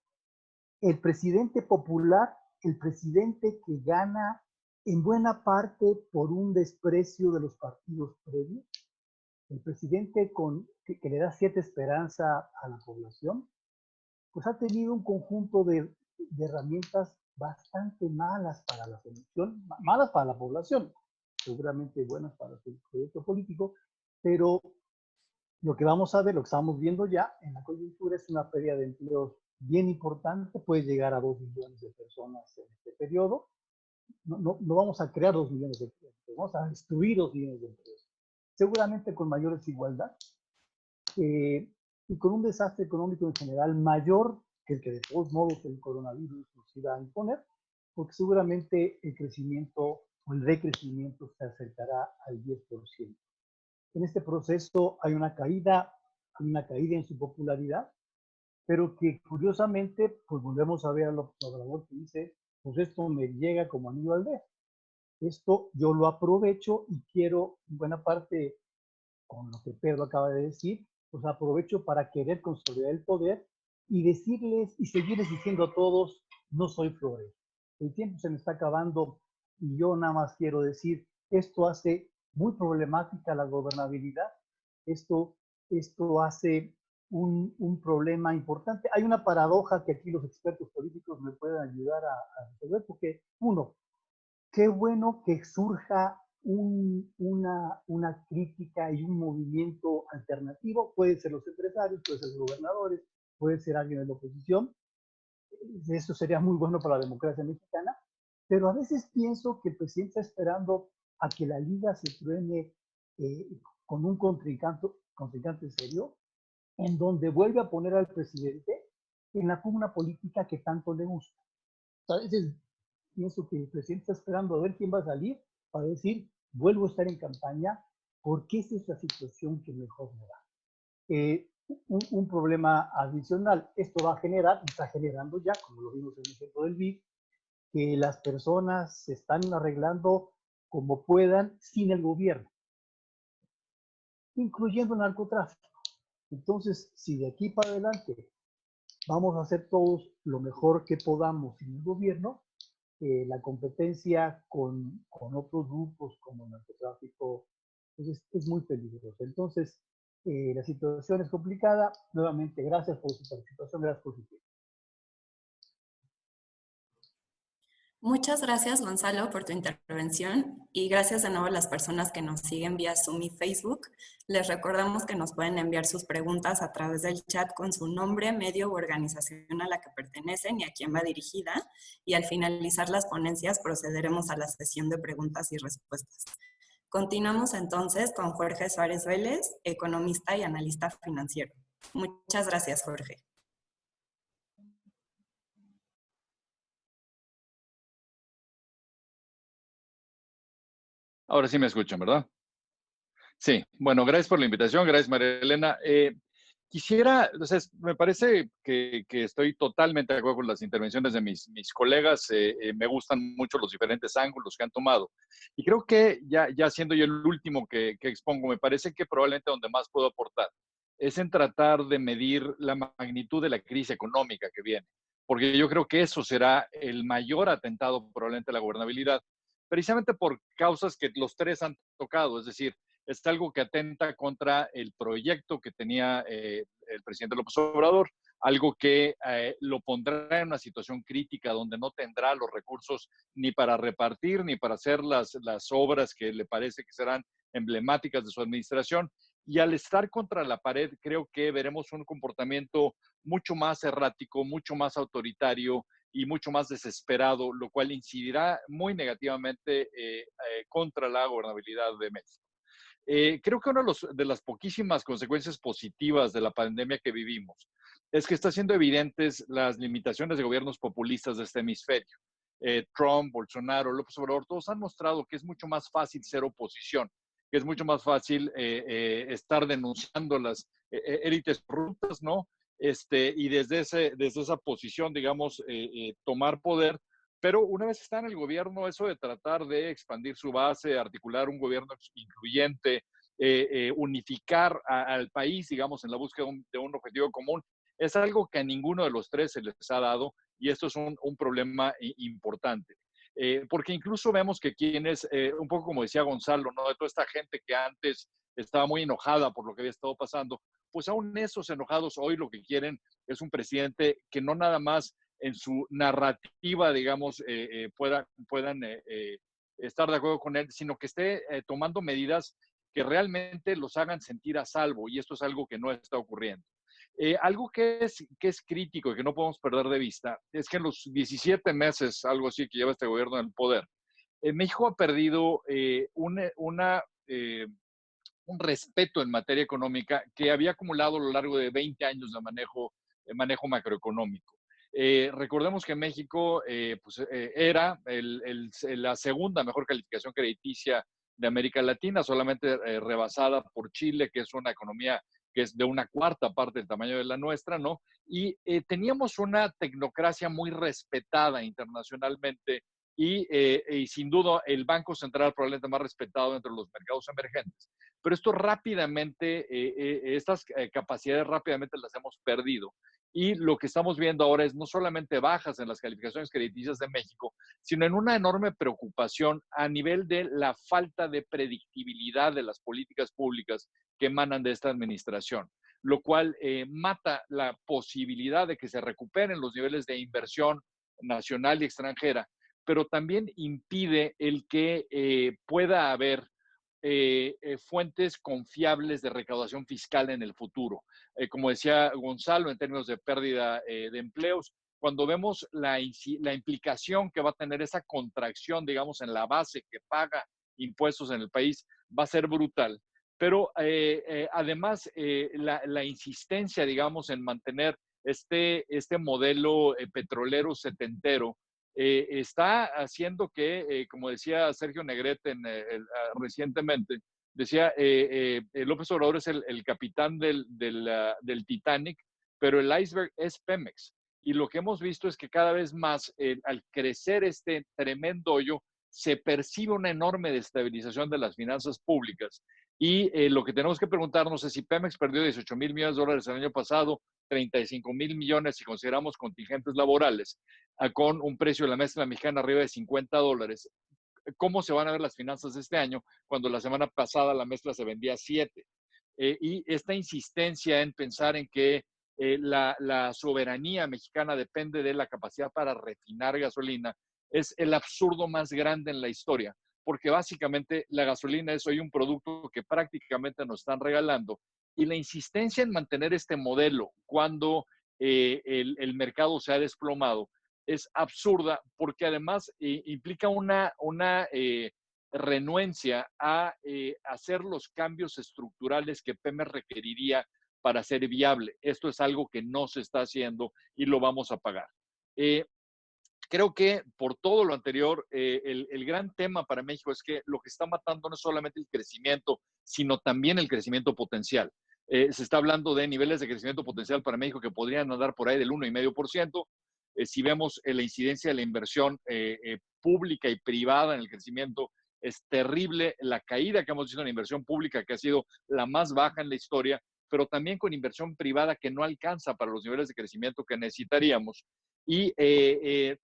el presidente popular, el presidente que gana en buena parte por un desprecio de los partidos previos, el presidente que le da cierta esperanza a la población, pues ha tenido un conjunto de herramientas bastante malas para la selección, malas para la población, seguramente buenas para su proyecto político, pero lo que vamos a ver, lo que estamos viendo ya en la coyuntura es una pérdida de empleos bien importante, puede llegar a 2 millones de personas en este periodo. No vamos a crear 2 millones de empleos, vamos a destruir 2 millones de empleos, seguramente con mayor desigualdad y con un desastre económico en general mayor que el que de todos modos el coronavirus nos iba a imponer, porque seguramente el crecimiento o el decrecimiento se acercará al 10%. En este proceso hay una caída en su popularidad, pero que curiosamente, pues volvemos a ver a López Obrador que dice, pues esto me llega como anillo al dedo. Esto yo lo aprovecho y quiero, en buena parte, con lo que Pedro acaba de decir, pues aprovecho para querer consolidar el poder y decirles y seguirles diciendo a todos, no soy florero. El tiempo se me está acabando y yo nada más quiero decir, esto hace muy problemática la gobernabilidad, esto hace un problema importante. Hay una paradoja que aquí los expertos políticos me pueden ayudar a resolver, porque uno, qué bueno que surja una crítica y un movimiento alternativo, puede ser los empresarios, puede ser los gobernadores, puede ser alguien de la oposición, eso sería muy bueno para la democracia mexicana, pero a veces pienso que el presidente está esperando a que la liga se truene con un contrincante serio, en donde vuelve a poner al presidente en la pugna política que tanto le gusta. A veces pienso que el presidente está esperando a ver quién va a salir para decir, vuelvo a estar en campaña, porque esa es la situación que mejor me da. Un problema adicional, esto va a generar, está generando ya, como lo vimos en el ejemplo del BID, que las personas se están arreglando como puedan sin el gobierno, incluyendo el narcotráfico. Entonces, si de aquí para adelante vamos a hacer todos lo mejor que podamos sin el gobierno, la competencia con otros grupos como el narcotráfico pues es muy peligrosa. Entonces, la situación es complicada. Nuevamente, gracias por su participación, gracias por su tiempo. Muchas gracias, Gonzalo, por tu intervención y gracias de nuevo a las personas que nos siguen vía Zoom y Facebook. Les recordamos que nos pueden enviar sus preguntas a través del chat con su nombre, medio u organización a la que pertenecen y a quién va dirigida. Y al finalizar las ponencias procederemos a la sesión de preguntas y respuestas. Continuamos entonces con Jorge Suárez Vélez, economista y analista financiero. Muchas gracias, Jorge. Ahora sí me escuchan, ¿verdad? Sí, bueno, gracias por la invitación, gracias María Elena. Quisiera, o sea, me parece que estoy totalmente de acuerdo con las intervenciones de mis colegas, me gustan mucho los diferentes ángulos que han tomado. Y creo que ya siendo yo el último que expongo, me parece que probablemente donde más puedo aportar es en tratar de medir la magnitud de la crisis económica que viene, porque yo creo que eso será el mayor atentado probablemente a la gobernabilidad, precisamente por causas que los tres han tocado, es decir, es algo que atenta contra el proyecto que tenía el presidente López Obrador, algo que lo pondrá en una situación crítica donde no tendrá los recursos ni para repartir ni para hacer las obras que le parece que serán emblemáticas de su administración. Y al estar contra la pared, creo que veremos un comportamiento mucho más errático, mucho más autoritario y mucho más desesperado, lo cual incidirá muy negativamente contra la gobernabilidad de México. Creo que una de las poquísimas consecuencias positivas de la pandemia que vivimos es que está siendo evidentes las limitaciones de gobiernos populistas de este hemisferio. Trump, Bolsonaro, López Obrador, todos han mostrado que es mucho más fácil ser oposición, que es mucho más fácil estar denunciando las élites corruptas, ¿no? Y desde esa posición, digamos, tomar poder, Pero una vez está en el gobierno, eso de tratar de expandir su base, articular un gobierno incluyente, unificar al país, digamos, en la búsqueda de un objetivo común, es algo que a ninguno de los tres se les ha dado y esto es un problema importante. Porque incluso vemos que quienes, un poco como decía Gonzalo, ¿no? De toda esta gente que antes estaba muy enojada por lo que había estado pasando, pues aún esos enojados hoy lo que quieren es un presidente que no nada más en su narrativa, digamos, puedan estar de acuerdo con él, sino que esté tomando medidas que realmente los hagan sentir a salvo, y esto es algo que no está ocurriendo. Algo que es crítico y que no podemos perder de vista es que en los 17 meses, algo así, que lleva este gobierno en el poder, México ha perdido un respeto en materia económica que había acumulado a lo largo de 20 años de manejo macroeconómico. Recordemos que México era la segunda mejor calificación crediticia de América Latina, solamente rebasada por Chile, que es una economía que es de una cuarta parte del tamaño de la nuestra, ¿no? Y teníamos una tecnocracia muy respetada internacionalmente y sin duda el Banco Central probablemente más respetado entre los mercados emergentes. Pero esto rápidamente, estas capacidades rápidamente las hemos perdido. Y lo que estamos viendo ahora es no solamente bajas en las calificaciones crediticias de México, sino en una enorme preocupación a nivel de la falta de predictibilidad de las políticas públicas que emanan de esta administración, lo cual mata la posibilidad de que se recuperen los niveles de inversión nacional y extranjera, pero también impide el que pueda haber fuentes confiables de recaudación fiscal en el futuro. Como decía Gonzalo, en términos de pérdida de empleos, cuando vemos la implicación que va a tener esa contracción, digamos, en la base que paga impuestos en el país, va a ser brutal. Pero además, la insistencia, digamos, en mantener este modelo petrolero setentero, está haciendo que, como decía Sergio Negrete recientemente, decía, López Obrador es el capitán del Titanic, pero el iceberg es Pemex. Y lo que hemos visto es que cada vez más, al crecer este tremendo hoyo, se percibe una enorme destabilización de las finanzas públicas. Y lo que tenemos que preguntarnos es si Pemex perdió 18,000 millones de dólares el año pasado, 35,000 millones si consideramos contingentes laborales, con un precio de la mezcla mexicana arriba de $50. ¿Cómo se van a ver las finanzas de este año cuando la semana pasada la mezcla se vendía a 7? Y esta insistencia en pensar en que la soberanía mexicana depende de la capacidad para refinar gasolina es el absurdo más grande en la historia, porque básicamente la gasolina es hoy un producto que prácticamente nos están regalando, y la insistencia en mantener este modelo cuando el mercado se ha desplomado es absurda, porque además implica una renuencia a hacer los cambios estructurales que Pemex requeriría para ser viable. Esto es algo que no se está haciendo y lo vamos a pagar. Creo que por todo lo anterior, el gran tema para México es que lo que está matando no es solamente el crecimiento, sino también el crecimiento potencial. Se está hablando de niveles de crecimiento potencial para México que podrían andar por ahí del 1,5%. Si vemos la incidencia de la inversión pública y privada en el crecimiento, es terrible la caída que hemos visto en la inversión pública, que ha sido la más baja en la historia, pero también con inversión privada que no alcanza para los niveles de crecimiento que necesitaríamos. Y se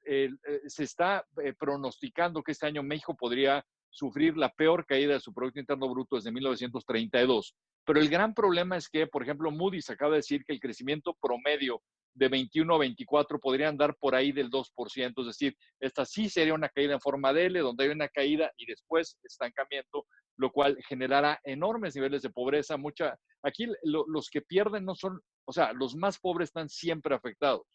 está pronosticando que este año México podría sufrir la peor caída de su Producto Interno Bruto desde 1932. Pero el gran problema es que, por ejemplo, Moody's acaba de decir que el crecimiento promedio de 21 a 24 podría andar por ahí del 2%, es decir, esta sí sería una caída en forma de L, donde hay una caída y después estancamiento, lo cual generará enormes niveles de pobreza. Aquí los que pierden no son, o sea, los más pobres están siempre afectados,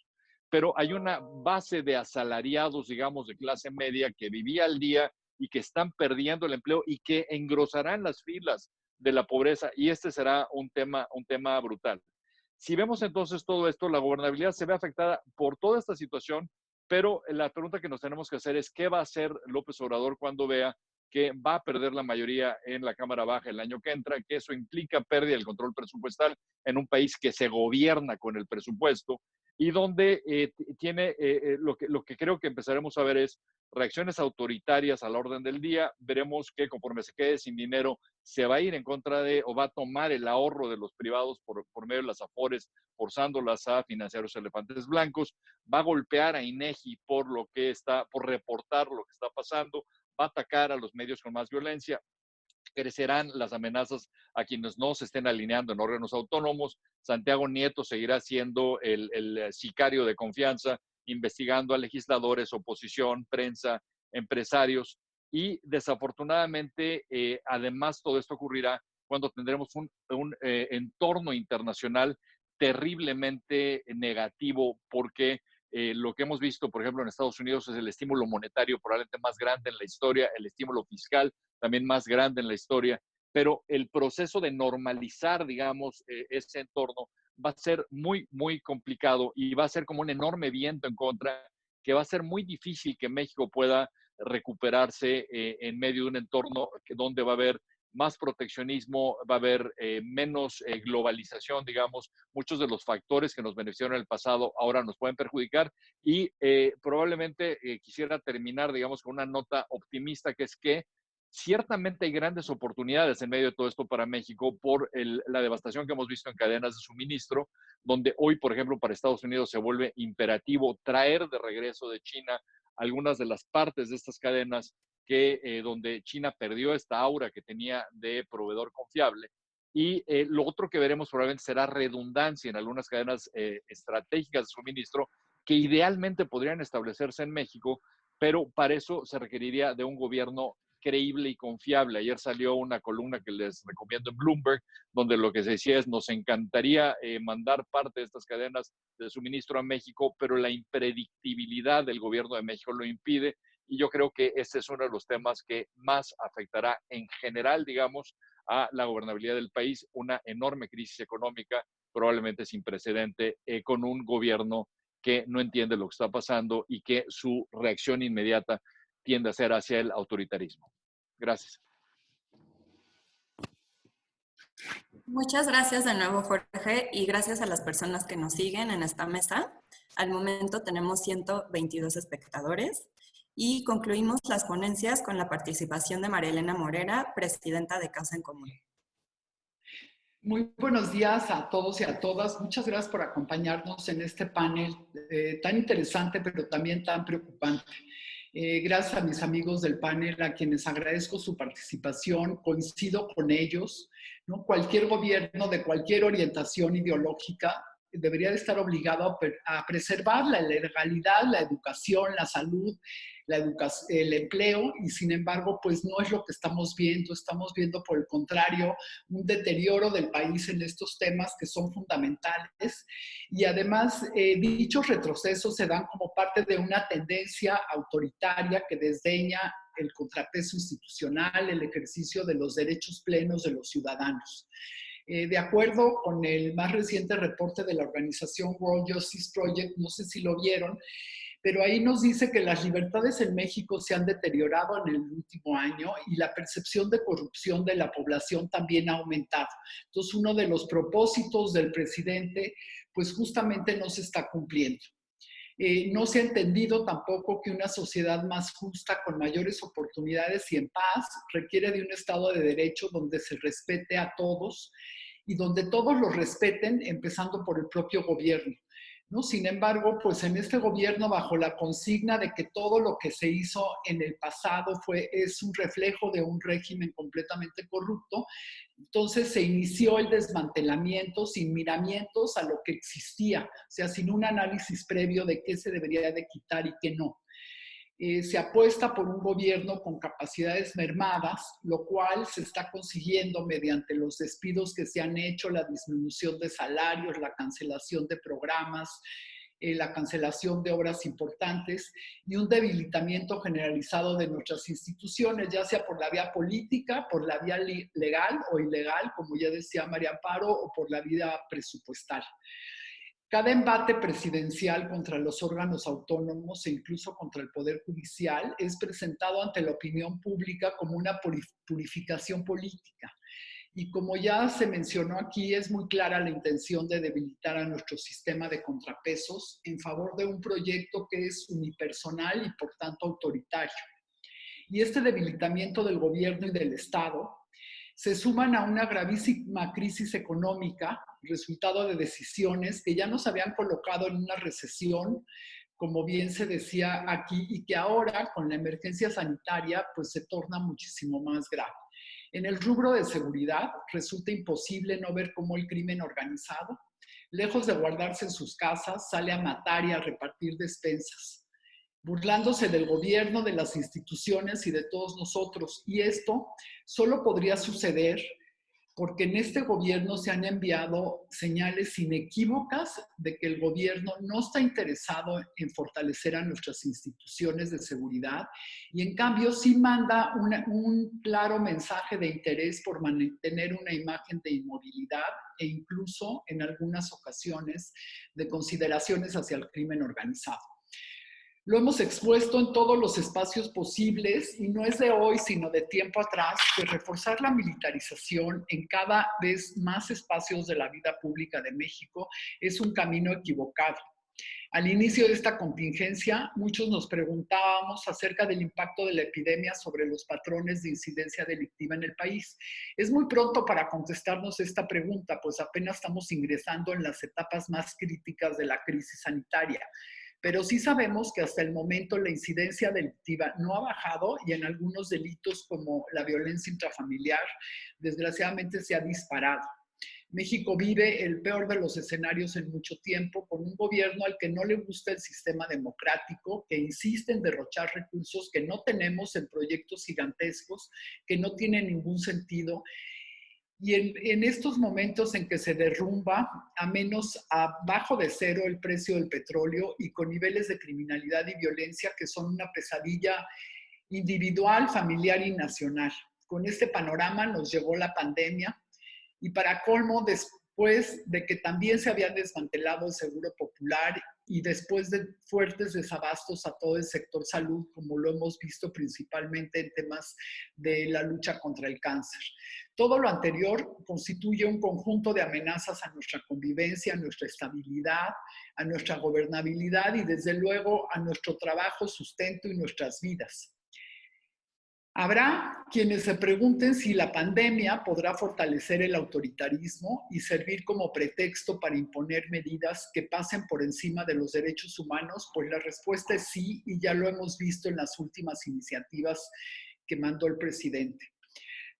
pero hay una base de asalariados, digamos, de clase media que vivía al día y que están perdiendo el empleo y que engrosarán las filas de la pobreza, y este será un tema brutal. Si vemos entonces todo esto, la gobernabilidad se ve afectada por toda esta situación, pero la pregunta que nos tenemos que hacer es ¿qué va a hacer López Obrador cuando vea que va a perder la mayoría en la Cámara Baja el año que entra, que eso implica pérdida del control presupuestal en un país que se gobierna con el presupuesto, y donde tiene lo que creo que empezaremos a ver es reacciones autoritarias a la orden del día. Veremos que conforme se quede sin dinero, se va a ir en contra de o va a tomar el ahorro de los privados por medio de las Afores, forzándolas a financiar los elefantes blancos, va a golpear a INEGI por reportar lo que está pasando, va a atacar a los medios con más violencia. Crecerán las amenazas a quienes no se estén alineando en órganos autónomos. Santiago Nieto seguirá siendo el sicario de confianza, investigando a legisladores, oposición, prensa, empresarios. Y desafortunadamente, además, todo esto ocurrirá cuando tendremos un entorno internacional terriblemente negativo, porque lo que hemos visto, por ejemplo, en Estados Unidos es el estímulo monetario probablemente más grande en la historia, el estímulo fiscal también más grande en la historia, pero el proceso de normalizar, digamos, ese entorno va a ser muy, muy complicado y va a ser como un enorme viento en contra, que va a ser muy difícil que México pueda recuperarse en medio de un entorno donde va a haber más proteccionismo, va a haber menos globalización, digamos, muchos de los factores que nos beneficiaron en el pasado ahora nos pueden perjudicar y probablemente quisiera terminar, digamos, con una nota optimista, que es que ciertamente hay grandes oportunidades en medio de todo esto para México por la devastación que hemos visto en cadenas de suministro, donde hoy, por ejemplo, para Estados Unidos se vuelve imperativo traer de regreso de China algunas de las partes de estas cadenas donde China perdió esta aura que tenía de proveedor confiable. Y lo otro que veremos probablemente será redundancia en algunas cadenas estratégicas de suministro que idealmente podrían establecerse en México, pero para eso se requeriría de un gobierno creíble y confiable. Ayer salió una columna que les recomiendo en Bloomberg, donde lo que se decía es, nos encantaría mandar parte de estas cadenas de suministro a México, pero la impredictibilidad del gobierno de México lo impide, y yo creo que este es uno de los temas que más afectará en general, digamos, a la gobernabilidad del país, una enorme crisis económica, probablemente sin precedente, con un gobierno que no entiende lo que está pasando y que su reacción inmediata tiende a ser hacia el autoritarismo. Gracias. Muchas gracias de nuevo, Jorge, y gracias a las personas que nos siguen en esta mesa. Al momento tenemos 122 espectadores y concluimos las ponencias con la participación de María Elena Morera, presidenta de Causa en Común. Muy buenos días a todos y a todas. Muchas gracias por acompañarnos en este panel tan interesante, pero también tan preocupante. Gracias a mis amigos del panel, a quienes agradezco su participación, coincido con ellos, ¿no? Cualquier gobierno de cualquier orientación ideológica debería de estar obligado a preservar la legalidad, la educación, la salud, el empleo, y sin embargo, pues no es lo que estamos viendo por el contrario, un deterioro del país en estos temas que son fundamentales, y además dichos retrocesos se dan como parte de una tendencia autoritaria que desdeña el contrapeso institucional, el ejercicio de los derechos plenos de los ciudadanos. De acuerdo con el más reciente reporte de la organización World Justice Project, no sé si lo vieron, pero ahí nos dice que las libertades en México se han deteriorado en el último año y la percepción de corrupción de la población también ha aumentado. Entonces, uno de los propósitos del presidente, pues justamente no se está cumpliendo. No se ha entendido tampoco que una sociedad más justa, con mayores oportunidades y en paz, requiere de un Estado de Derecho donde se respete a todos y donde todos los respeten, empezando por el propio gobierno, ¿no? Sin embargo, pues en este gobierno, bajo la consigna de que todo lo que se hizo en el pasado es un reflejo de un régimen completamente corrupto, entonces se inició el desmantelamiento sin miramientos a lo que existía, o sea, sin un análisis previo de qué se debería de quitar y qué no. Se apuesta por un gobierno con capacidades mermadas, lo cual se está consiguiendo mediante los despidos que se han hecho, la disminución de salarios, la cancelación de programas, la cancelación de obras importantes y un debilitamiento generalizado de nuestras instituciones, ya sea por la vía política, por la vía legal o ilegal, como ya decía María Amparo, o por la vía presupuestal. Cada embate presidencial contra los órganos autónomos e incluso contra el Poder Judicial es presentado ante la opinión pública como una purificación política. Y como ya se mencionó aquí, es muy clara la intención de debilitar a nuestro sistema de contrapesos en favor de un proyecto que es unipersonal y por tanto autoritario. Y este debilitamiento del gobierno y del Estado se suman a una gravísima crisis económica, resultado de decisiones que ya nos habían colocado en una recesión, como bien se decía aquí, y que ahora con la emergencia sanitaria pues se torna muchísimo más grave. En el rubro de seguridad resulta imposible no ver cómo el crimen organizado, lejos de guardarse en sus casas, sale a matar y a repartir despensas, burlándose del gobierno, de las instituciones y de todos nosotros. Y esto solo podría suceder porque en este gobierno se han enviado señales inequívocas de que el gobierno no está interesado en fortalecer a nuestras instituciones de seguridad y en cambio sí manda un claro mensaje de interés por mantener una imagen de inmovilidad e incluso en algunas ocasiones de consideraciones hacia el crimen organizado. Lo hemos expuesto en todos los espacios posibles y no es de hoy, sino de tiempo atrás, que reforzar la militarización en cada vez más espacios de la vida pública de México es un camino equivocado. Al inicio de esta contingencia, muchos nos preguntábamos acerca del impacto de la epidemia sobre los patrones de incidencia delictiva en el país. Es muy pronto para contestarnos esta pregunta, pues apenas estamos ingresando en las etapas más críticas de la crisis sanitaria. Pero sí sabemos que hasta el momento la incidencia delictiva no ha bajado y en algunos delitos como la violencia intrafamiliar, desgraciadamente se ha disparado. México vive el peor de los escenarios en mucho tiempo, con un gobierno al que no le gusta el sistema democrático, que insiste en derrochar recursos que no tenemos en proyectos gigantescos, que no tienen ningún sentido. Y en estos momentos en que se derrumba abajo de cero el precio del petróleo y con niveles de criminalidad y violencia que son una pesadilla individual, familiar y nacional. Con este panorama nos llegó la pandemia y para colmo, después de que también se había desmantelado el Seguro Popular y después de fuertes desabastos a todo el sector salud, como lo hemos visto principalmente en temas de la lucha contra el cáncer. Todo lo anterior constituye un conjunto de amenazas a nuestra convivencia, a nuestra estabilidad, a nuestra gobernabilidad y desde luego a nuestro trabajo, sustento y nuestras vidas. Habrá quienes se pregunten si la pandemia podrá fortalecer el autoritarismo y servir como pretexto para imponer medidas que pasen por encima de los derechos humanos, pues la respuesta es sí, y ya lo hemos visto en las últimas iniciativas que mandó el presidente.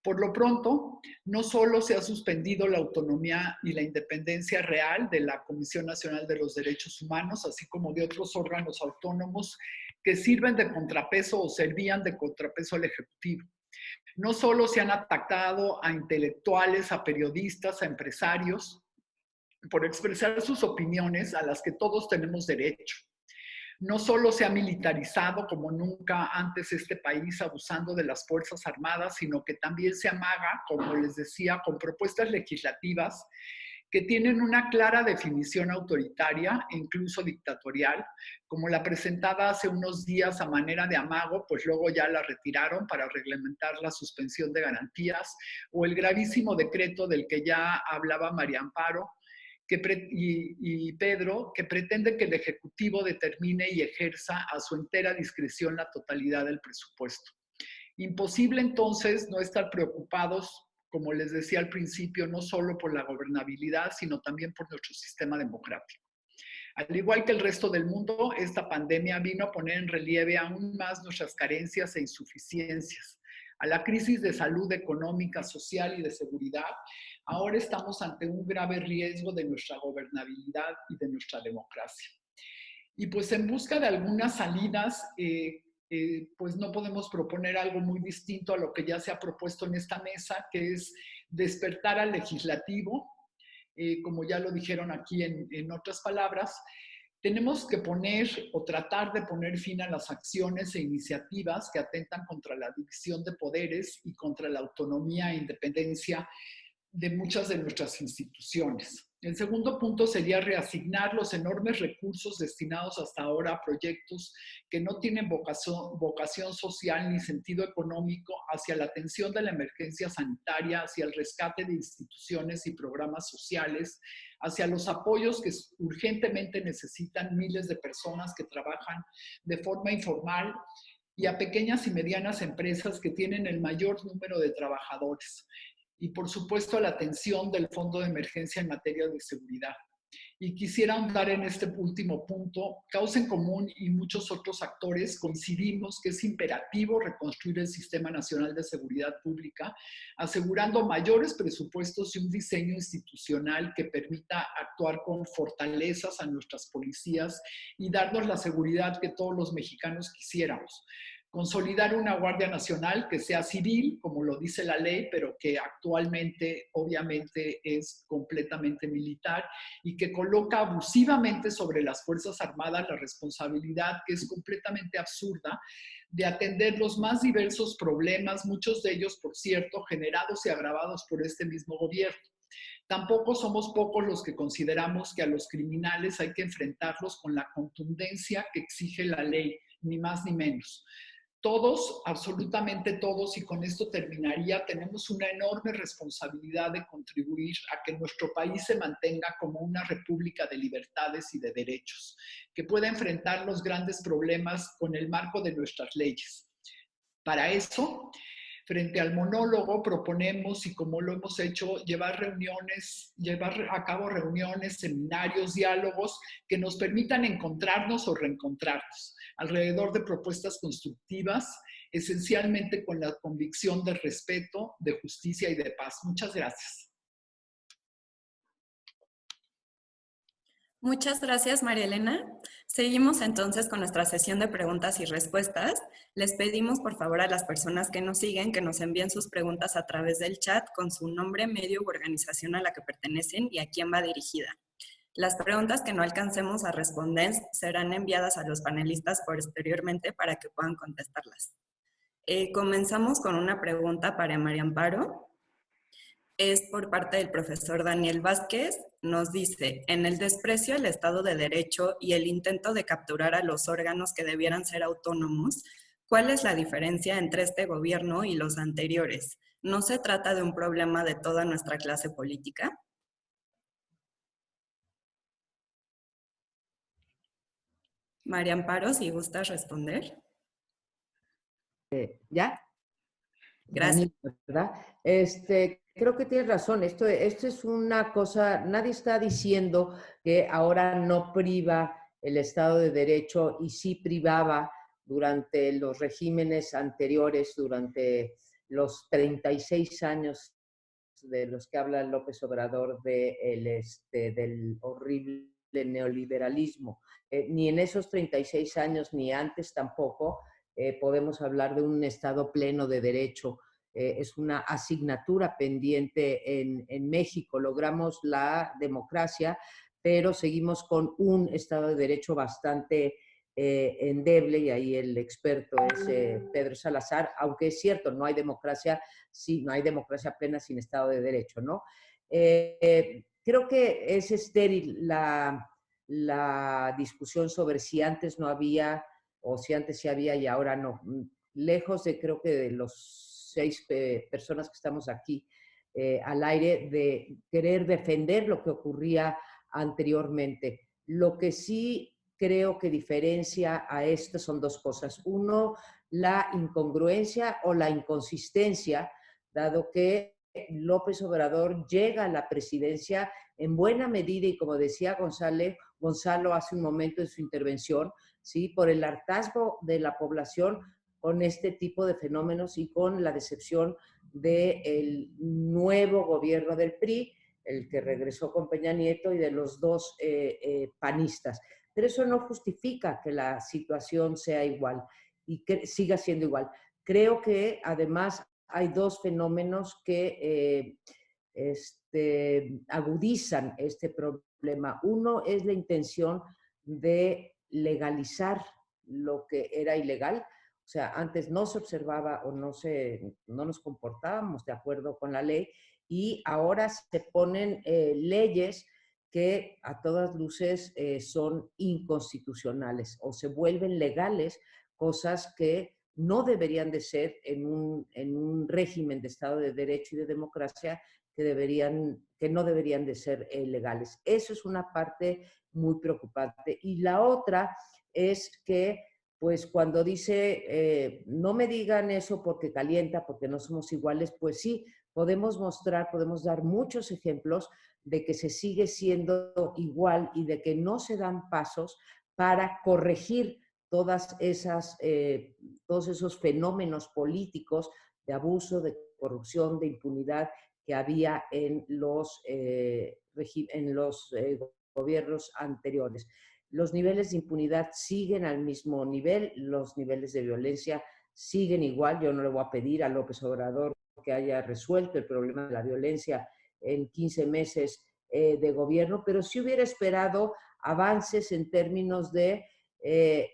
Por lo pronto, no solo se ha suspendido la autonomía y la independencia real de la Comisión Nacional de los Derechos Humanos, así como de otros órganos autónomos que sirven de contrapeso o servían de contrapeso al Ejecutivo. No solo se han atacado a intelectuales, a periodistas, a empresarios, por expresar sus opiniones a las que todos tenemos derecho. No solo se ha militarizado como nunca antes este país abusando de las Fuerzas Armadas, sino que también se amaga, como les decía, con propuestas legislativas que tienen una clara definición autoritaria e incluso dictatorial, como la presentada hace unos días a manera de amago, pues luego ya la retiraron para reglamentar la suspensión de garantías, o el gravísimo decreto del que ya hablaba María Amparo, y Pedro, que pretende que el Ejecutivo determine y ejerza a su entera discreción la totalidad del presupuesto. Imposible entonces no estar preocupados, como les decía al principio, no solo por la gobernabilidad, sino también por nuestro sistema democrático. Al igual que el resto del mundo, esta pandemia vino a poner en relieve aún más nuestras carencias e insuficiencias. A la crisis de salud económica, social y de seguridad, ahora estamos ante un grave riesgo de nuestra gobernabilidad y de nuestra democracia. Y pues en busca de algunas salidas, pues no podemos proponer algo muy distinto a lo que ya se ha propuesto en esta mesa, que es despertar al legislativo, como ya lo dijeron aquí en otras palabras. Tenemos que poner o tratar de poner fin a las acciones e iniciativas que atentan contra la división de poderes y contra la autonomía e independencia de muchas de nuestras instituciones. El segundo punto sería reasignar los enormes recursos destinados hasta ahora a proyectos que no tienen vocación social ni sentido económico hacia la atención de la emergencia sanitaria, hacia el rescate de instituciones y programas sociales, hacia los apoyos que urgentemente necesitan miles de personas que trabajan de forma informal y a pequeñas y medianas empresas que tienen el mayor número de trabajadores. Y por supuesto la atención del Fondo de Emergencia en materia de seguridad. Y quisiera ahondar en este último punto. Causa en Común y muchos otros actores coincidimos que es imperativo reconstruir el Sistema Nacional de Seguridad Pública, asegurando mayores presupuestos y un diseño institucional que permita actuar con fortalezas a nuestras policías y darnos la seguridad que todos los mexicanos quisiéramos. Consolidar una Guardia Nacional que sea civil, como lo dice la ley, pero que actualmente obviamente es completamente militar y que coloca abusivamente sobre las Fuerzas Armadas la responsabilidad, que es completamente absurda, de atender los más diversos problemas, muchos de ellos, por cierto, generados y agravados por este mismo gobierno. Tampoco somos pocos los que consideramos que a los criminales hay que enfrentarlos con la contundencia que exige la ley, ni más ni menos. Todos, absolutamente todos, y con esto terminaría, tenemos una enorme responsabilidad de contribuir a que nuestro país se mantenga como una república de libertades y de derechos, que pueda enfrentar los grandes problemas con el marco de nuestras leyes. Para eso, frente al monólogo, proponemos, y como lo hemos hecho, llevar a cabo reuniones, seminarios, diálogos que nos permitan encontrarnos o reencontrarnos alrededor de propuestas constructivas, esencialmente con la convicción de respeto, de justicia y de paz. Muchas gracias. Muchas gracias, María Elena. Seguimos entonces con nuestra sesión de preguntas y respuestas. Les pedimos por favor a las personas que nos siguen que nos envíen sus preguntas a través del chat con su nombre, medio u organización a la que pertenecen y a quién va dirigida. Las preguntas que no alcancemos a responder serán enviadas a los panelistas posteriormente para que puedan contestarlas. Comenzamos con una pregunta para María Amparo. Es por parte del profesor Daniel Vázquez. Nos dice, en el desprecio al Estado de Derecho y el intento de capturar a los órganos que debieran ser autónomos, ¿cuál es la diferencia entre este gobierno y los anteriores? ¿No se trata de un problema de toda nuestra clase política? María Amparo, si gustas responder. ¿Ya? Gracias. ¿Verdad? Creo que tienes razón. Esto es una cosa, nadie está diciendo que ahora no priva el Estado de Derecho y sí privaba durante los regímenes anteriores, durante los 36 años de los que habla López Obrador del horrible neoliberalismo. Ni en esos 36 años, ni antes tampoco, podemos hablar de un Estado pleno de derecho. Es una asignatura pendiente en México. Logramos la democracia, pero seguimos con un Estado de Derecho bastante endeble, y ahí el experto es Pedro Salazar, aunque es cierto, no hay democracia, sí, no hay democracia plena sin Estado de Derecho, ¿no? Creo que es estéril la discusión sobre si antes no había o si antes sí había y ahora no. Lejos de, creo que de los 6 personas que estamos aquí al aire, de querer defender lo que ocurría anteriormente. Lo que sí creo que diferencia a esto son 2 cosas. Uno, la incongruencia o la inconsistencia, dado que López Obrador llega a la presidencia en buena medida, y como decía Gonzalo hace un momento en su intervención, ¿sí?, por el hartazgo de la población con este tipo de fenómenos y con la decepción del nuevo gobierno del PRI, el que regresó con Peña Nieto, y de los 2 panistas. Pero eso no justifica que la situación sea igual y que siga siendo igual. Creo que además hay 2 fenómenos que agudizan este problema. Uno es la intención de legalizar lo que era ilegal. O sea, antes no se observaba o no nos comportábamos de acuerdo con la ley, y ahora se ponen leyes que a todas luces son inconstitucionales o se vuelven legales, cosas que no deberían de ser en un régimen de Estado de Derecho y de democracia que no deberían de ser legales. Eso es una parte muy preocupante. Y la otra es que, pues cuando dice, no me digan eso porque calienta, porque no somos iguales, pues sí, podemos dar muchos ejemplos de que se sigue siendo igual y de que no se dan pasos para corregir todos esos fenómenos políticos de abuso, de corrupción, de impunidad que había en los gobiernos anteriores. Los niveles de impunidad siguen al mismo nivel, los niveles de violencia siguen igual. Yo no le voy a pedir a López Obrador que haya resuelto el problema de la violencia en 15 meses de gobierno, pero sí hubiera esperado avances en términos de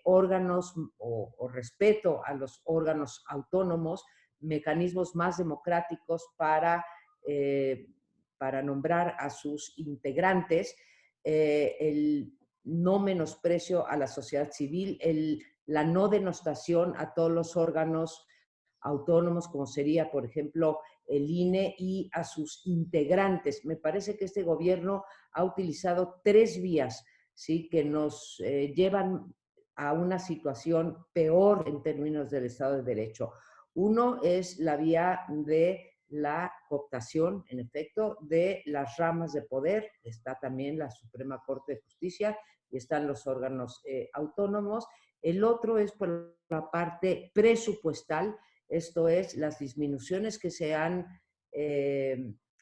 órganos o respeto a los órganos autónomos, mecanismos más democráticos para nombrar a sus integrantes, el no menosprecio a la sociedad civil, la no denostación a todos los órganos autónomos, como sería, por ejemplo, el INE, y a sus integrantes. Me parece que este gobierno ha utilizado 3 vías, ¿sí?, que nos llevan a una situación peor en términos del Estado de Derecho. Uno es la vía de la cooptación, en efecto, de las ramas de poder. Está también la Suprema Corte de Justicia y están los órganos autónomos. El otro es por la parte presupuestal, esto es, las disminuciones que se han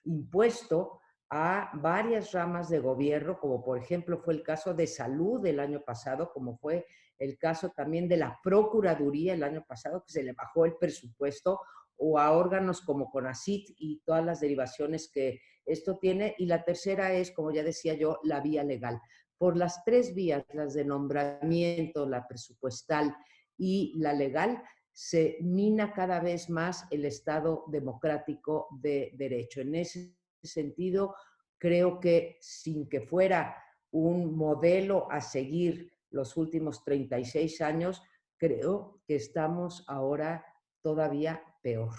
impuesto a varias ramas de gobierno, como por ejemplo fue el caso de salud del año pasado, como fue el caso también de la Procuraduría el año pasado, que se le bajó el presupuesto, o a órganos como CONACYT y todas las derivaciones que esto tiene. Y la tercera es, como ya decía yo, la vía legal. Por las 3 vías, las de nombramiento, la presupuestal y la legal, se mina cada vez más el Estado democrático de derecho. En ese sentido, creo que sin que fuera un modelo a seguir los últimos 36 años, creo que estamos ahora todavía peor.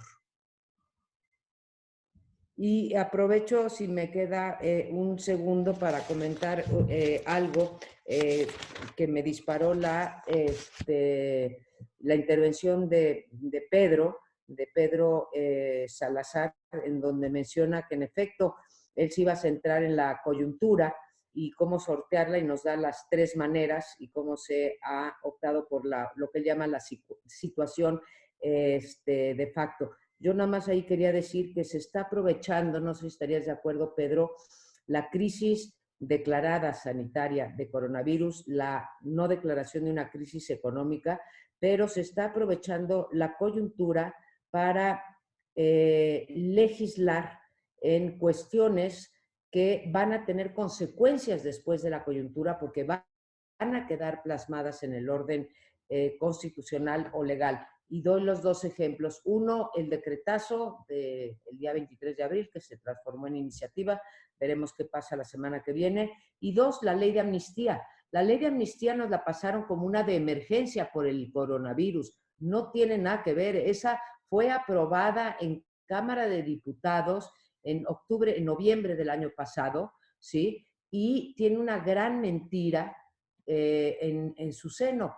Y aprovecho, si me queda un segundo, para comentar algo que me disparó la intervención de Pedro Salazar, en donde menciona que en efecto él se iba a centrar en la coyuntura y cómo sortearla, y nos da las 3 maneras y cómo se ha optado por lo que él llama la situación de facto. Yo nada más ahí quería decir que se está aprovechando, no sé si estarías de acuerdo, Pedro, la crisis declarada sanitaria de coronavirus, la no declaración de una crisis económica, pero se está aprovechando la coyuntura para legislar en cuestiones que van a tener consecuencias después de la coyuntura, porque van a quedar plasmadas en el orden constitucional o legal. Y doy los 2 ejemplos. Uno, el decretazo del día 23 de abril, que se transformó en iniciativa. Veremos qué pasa la semana que viene. Y 2, la ley de amnistía. La ley de amnistía nos la pasaron como una de emergencia por el coronavirus. No tiene nada que ver. Esa fue aprobada en Cámara de Diputados en noviembre del año pasado, ¿sí? Y tiene una gran mentira en su seno.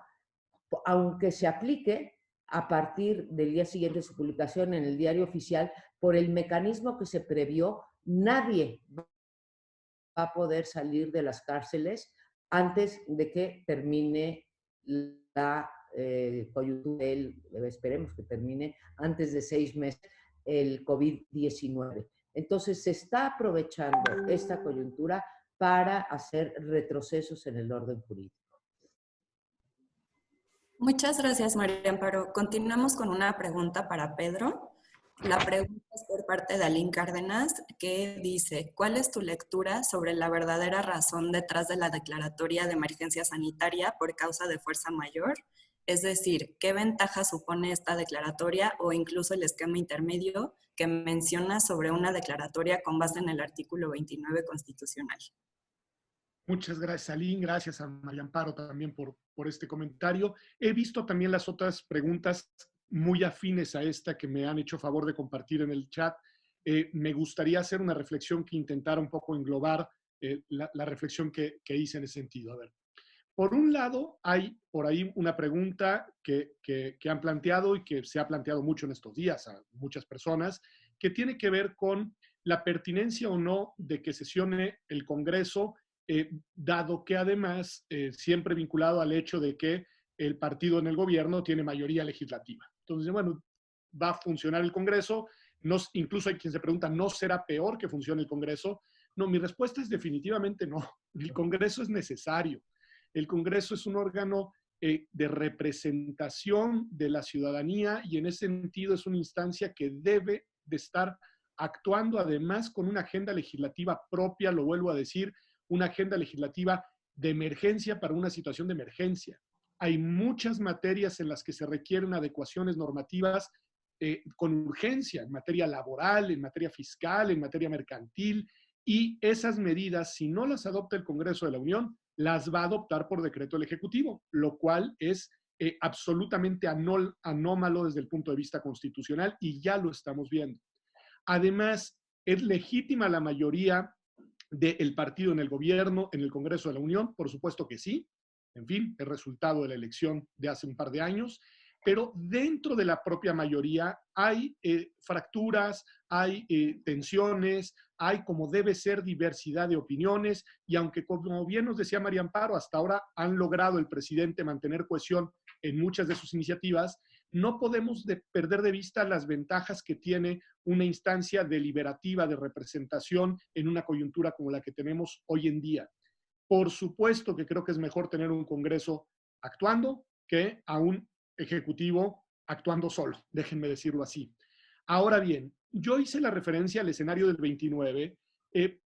Aunque se aplique a partir del día siguiente de su publicación en el Diario Oficial, por el mecanismo que se previó, nadie va a poder salir de las cárceles antes de que termine la coyuntura, esperemos que termine antes de 6 meses, el COVID-19. Entonces se está aprovechando esta coyuntura para hacer retrocesos en el orden jurídico. Muchas gracias, María Amparo. Continuamos con una pregunta para Pedro. La pregunta es por parte de Aline Cárdenas, que dice: ¿cuál es tu lectura sobre la verdadera razón detrás de la declaratoria de emergencia sanitaria por causa de fuerza mayor? Es decir, ¿qué ventaja supone esta declaratoria o incluso el esquema intermedio que menciona sobre una declaratoria con base en el artículo 29 constitucional? Muchas gracias, Aline. Gracias a María Amparo también por este comentario. He visto también las otras preguntas muy afines a esta que me han hecho favor de compartir en el chat. Me gustaría hacer una reflexión que intentara un poco englobar la reflexión que hice en ese sentido. A ver, por un lado, hay por ahí una pregunta que han planteado y que se ha planteado mucho en estos días a muchas personas, que tiene que ver con la pertinencia o no de que sesione el Congreso, dado que además siempre vinculado al hecho de que el partido en el gobierno tiene mayoría legislativa. Entonces, bueno, va a funcionar el Congreso. Incluso hay quien se pregunta, ¿no será peor que funcione el Congreso? No, mi respuesta es definitivamente no. El Congreso es necesario. El Congreso es un órgano de representación de la ciudadanía y en ese sentido es una instancia que debe de estar actuando además con una agenda legislativa propia, lo vuelvo a decir, una agenda legislativa de emergencia para una situación de emergencia. Hay muchas materias en las que se requieren adecuaciones normativas con urgencia, en materia laboral, en materia fiscal, en materia mercantil, y esas medidas, si no las adopta el Congreso de la Unión, las va a adoptar por decreto el Ejecutivo, lo cual es absolutamente anómalo desde el punto de vista constitucional y ya lo estamos viendo. Además, es legítima la mayoría del partido en el gobierno, en el Congreso de la Unión, por supuesto que sí, en fin, el resultado de la elección de hace un par de años, pero dentro de la propia mayoría hay fracturas, hay tensiones, hay como debe ser diversidad de opiniones y aunque como bien nos decía María Amparo, hasta ahora han logrado el presidente mantener cohesión en muchas de sus iniciativas, no podemos perder de vista las ventajas que tiene una instancia deliberativa de representación en una coyuntura como la que tenemos hoy en día. Por supuesto que creo que es mejor tener un Congreso actuando que a un Ejecutivo actuando solo, déjenme decirlo así. Ahora bien, yo hice la referencia al escenario del 29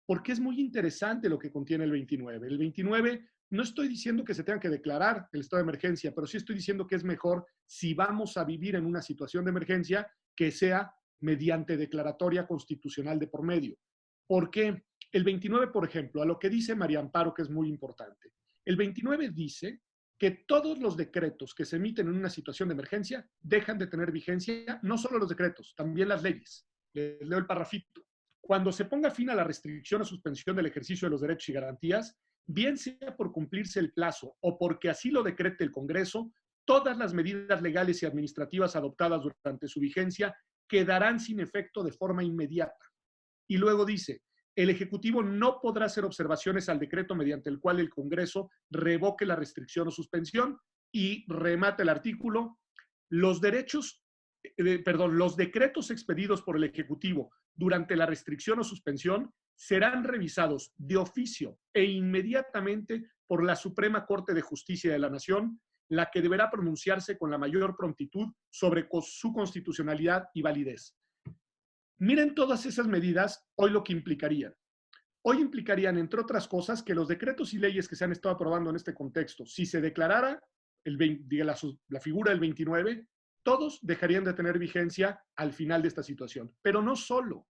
porque es muy interesante lo que contiene el 29. El 29, no estoy diciendo que se tenga que declarar el estado de emergencia, pero sí estoy diciendo que es mejor si vamos a vivir en una situación de emergencia que sea mediante declaratoria constitucional de por medio. ¿Por qué? El 29, por ejemplo, a lo que dice María Amparo, que es muy importante. El 29 dice que todos los decretos que se emiten en una situación de emergencia dejan de tener vigencia, no solo los decretos, también las leyes. Les leo el parrafito. Cuando se ponga fin a la restricción o suspensión del ejercicio de los derechos y garantías, bien sea por cumplirse el plazo o porque así lo decrete el Congreso, todas las medidas legales y administrativas adoptadas durante su vigencia quedarán sin efecto de forma inmediata. Y luego dice, el Ejecutivo no podrá hacer observaciones al decreto mediante el cual el Congreso revoque la restricción o suspensión y remata el artículo. Los decretos expedidos por el Ejecutivo durante la restricción o suspensión serán revisados de oficio e inmediatamente por la Suprema Corte de Justicia de la Nación, la que deberá pronunciarse con la mayor prontitud sobre su constitucionalidad y validez. Miren todas esas medidas, hoy lo que implicarían. Hoy implicarían, entre otras cosas, que los decretos y leyes que se han estado aprobando en este contexto, si se declarara la figura del 29, todos dejarían de tener vigencia al final de esta situación. Pero no solo.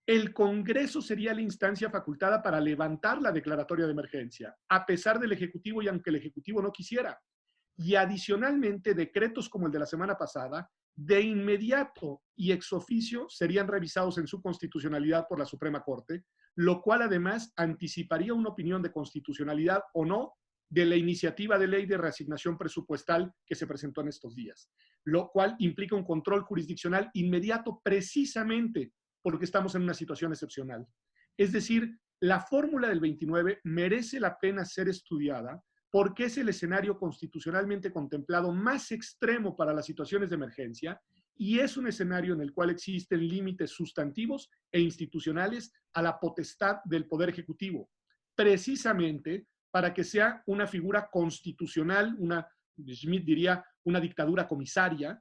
El Congreso sería la instancia facultada para levantar la declaratoria de emergencia, a pesar del Ejecutivo y aunque el Ejecutivo no quisiera. Y adicionalmente, decretos como el de la semana pasada, de inmediato y ex oficio serían revisados en su constitucionalidad por la Suprema Corte, lo cual además anticiparía una opinión de constitucionalidad o no de la iniciativa de ley de reasignación presupuestal que se presentó en estos días, lo cual implica un control jurisdiccional inmediato precisamente porque estamos en una situación excepcional. Es decir, la fórmula del 29 merece la pena ser estudiada porque es el escenario constitucionalmente contemplado más extremo para las situaciones de emergencia y es un escenario en el cual existen límites sustantivos e institucionales a la potestad del Poder Ejecutivo, precisamente para que sea una figura constitucional, Schmitt diría, una dictadura comisaria,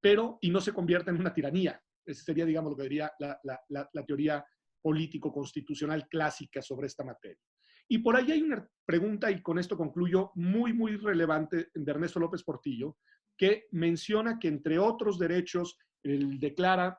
pero y no se convierta en una tiranía. Esa sería, digamos, lo que diría la teoría político-constitucional clásica sobre esta materia. Y por ahí hay una pregunta, y con esto concluyo, muy, muy relevante de Ernesto López Portillo, que menciona que, entre otros derechos, él declara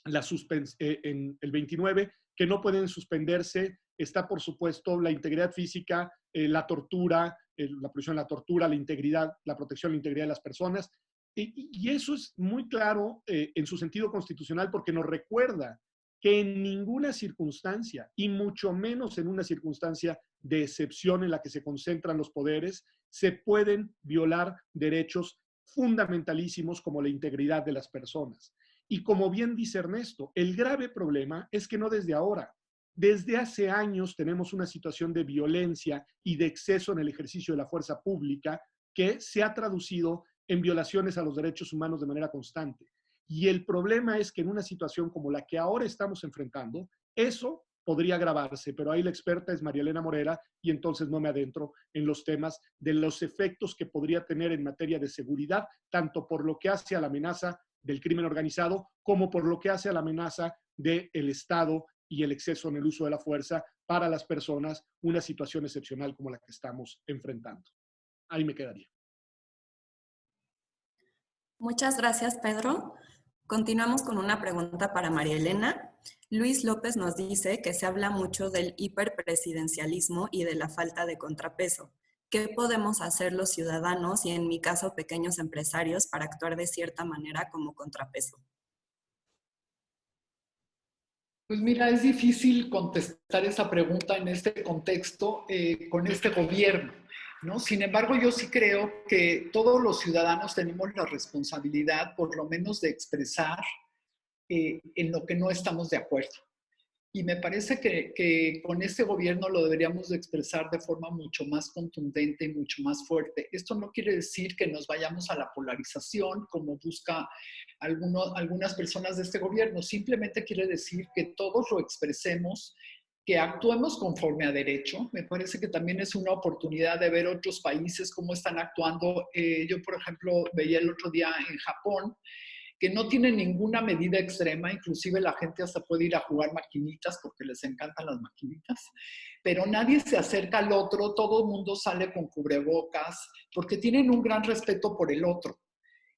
en el 29 que no pueden suspenderse está, por supuesto, la integridad física, la tortura, la prohibición de la tortura, la integridad, la protección de la integridad de las personas. Y eso es muy claro en su sentido constitucional porque nos recuerda que en ninguna circunstancia, y mucho menos en una circunstancia de excepción en la que se concentran los poderes, se pueden violar derechos fundamentalísimos como la integridad de las personas. Y como bien dice Ernesto, el grave problema es que no desde ahora, desde hace años tenemos una situación de violencia y de exceso en el ejercicio de la fuerza pública que se ha traducido en violaciones a los derechos humanos de manera constante. Y el problema es que en una situación como la que ahora estamos enfrentando, eso podría agravarse, pero ahí la experta es María Elena Morera y entonces no me adentro en los temas de los efectos que podría tener en materia de seguridad, tanto por lo que hace a la amenaza del crimen organizado como por lo que hace a la amenaza del Estado y el exceso en el uso de la fuerza para las personas, una situación excepcional como la que estamos enfrentando. Ahí me quedaría. Muchas gracias, Pedro. Continuamos con una pregunta para María Elena. Luis López nos dice que se habla mucho del hiperpresidencialismo y de la falta de contrapeso. ¿Qué podemos hacer los ciudadanos y, en mi caso, pequeños empresarios para actuar de cierta manera como contrapeso? Pues mira, es difícil contestar esa pregunta en este contexto con este gobierno, ¿no? Sin embargo, yo sí creo que todos los ciudadanos tenemos la responsabilidad, por lo menos, de expresar en lo que no estamos de acuerdo. Y me parece que con este gobierno lo deberíamos de expresar de forma mucho más contundente y mucho más fuerte. Esto no quiere decir que nos vayamos a la polarización, como busca algunas personas de este gobierno. Simplemente quiere decir que todos lo expresemos, que actuemos conforme a derecho. Me parece que también es una oportunidad de ver otros países cómo están actuando. Yo, por ejemplo, veía el otro día en Japón, que no tiene ninguna medida extrema, inclusive la gente hasta puede ir a jugar maquinitas porque les encantan las maquinitas, pero nadie se acerca al otro, todo el mundo sale con cubrebocas, porque tienen un gran respeto por el otro.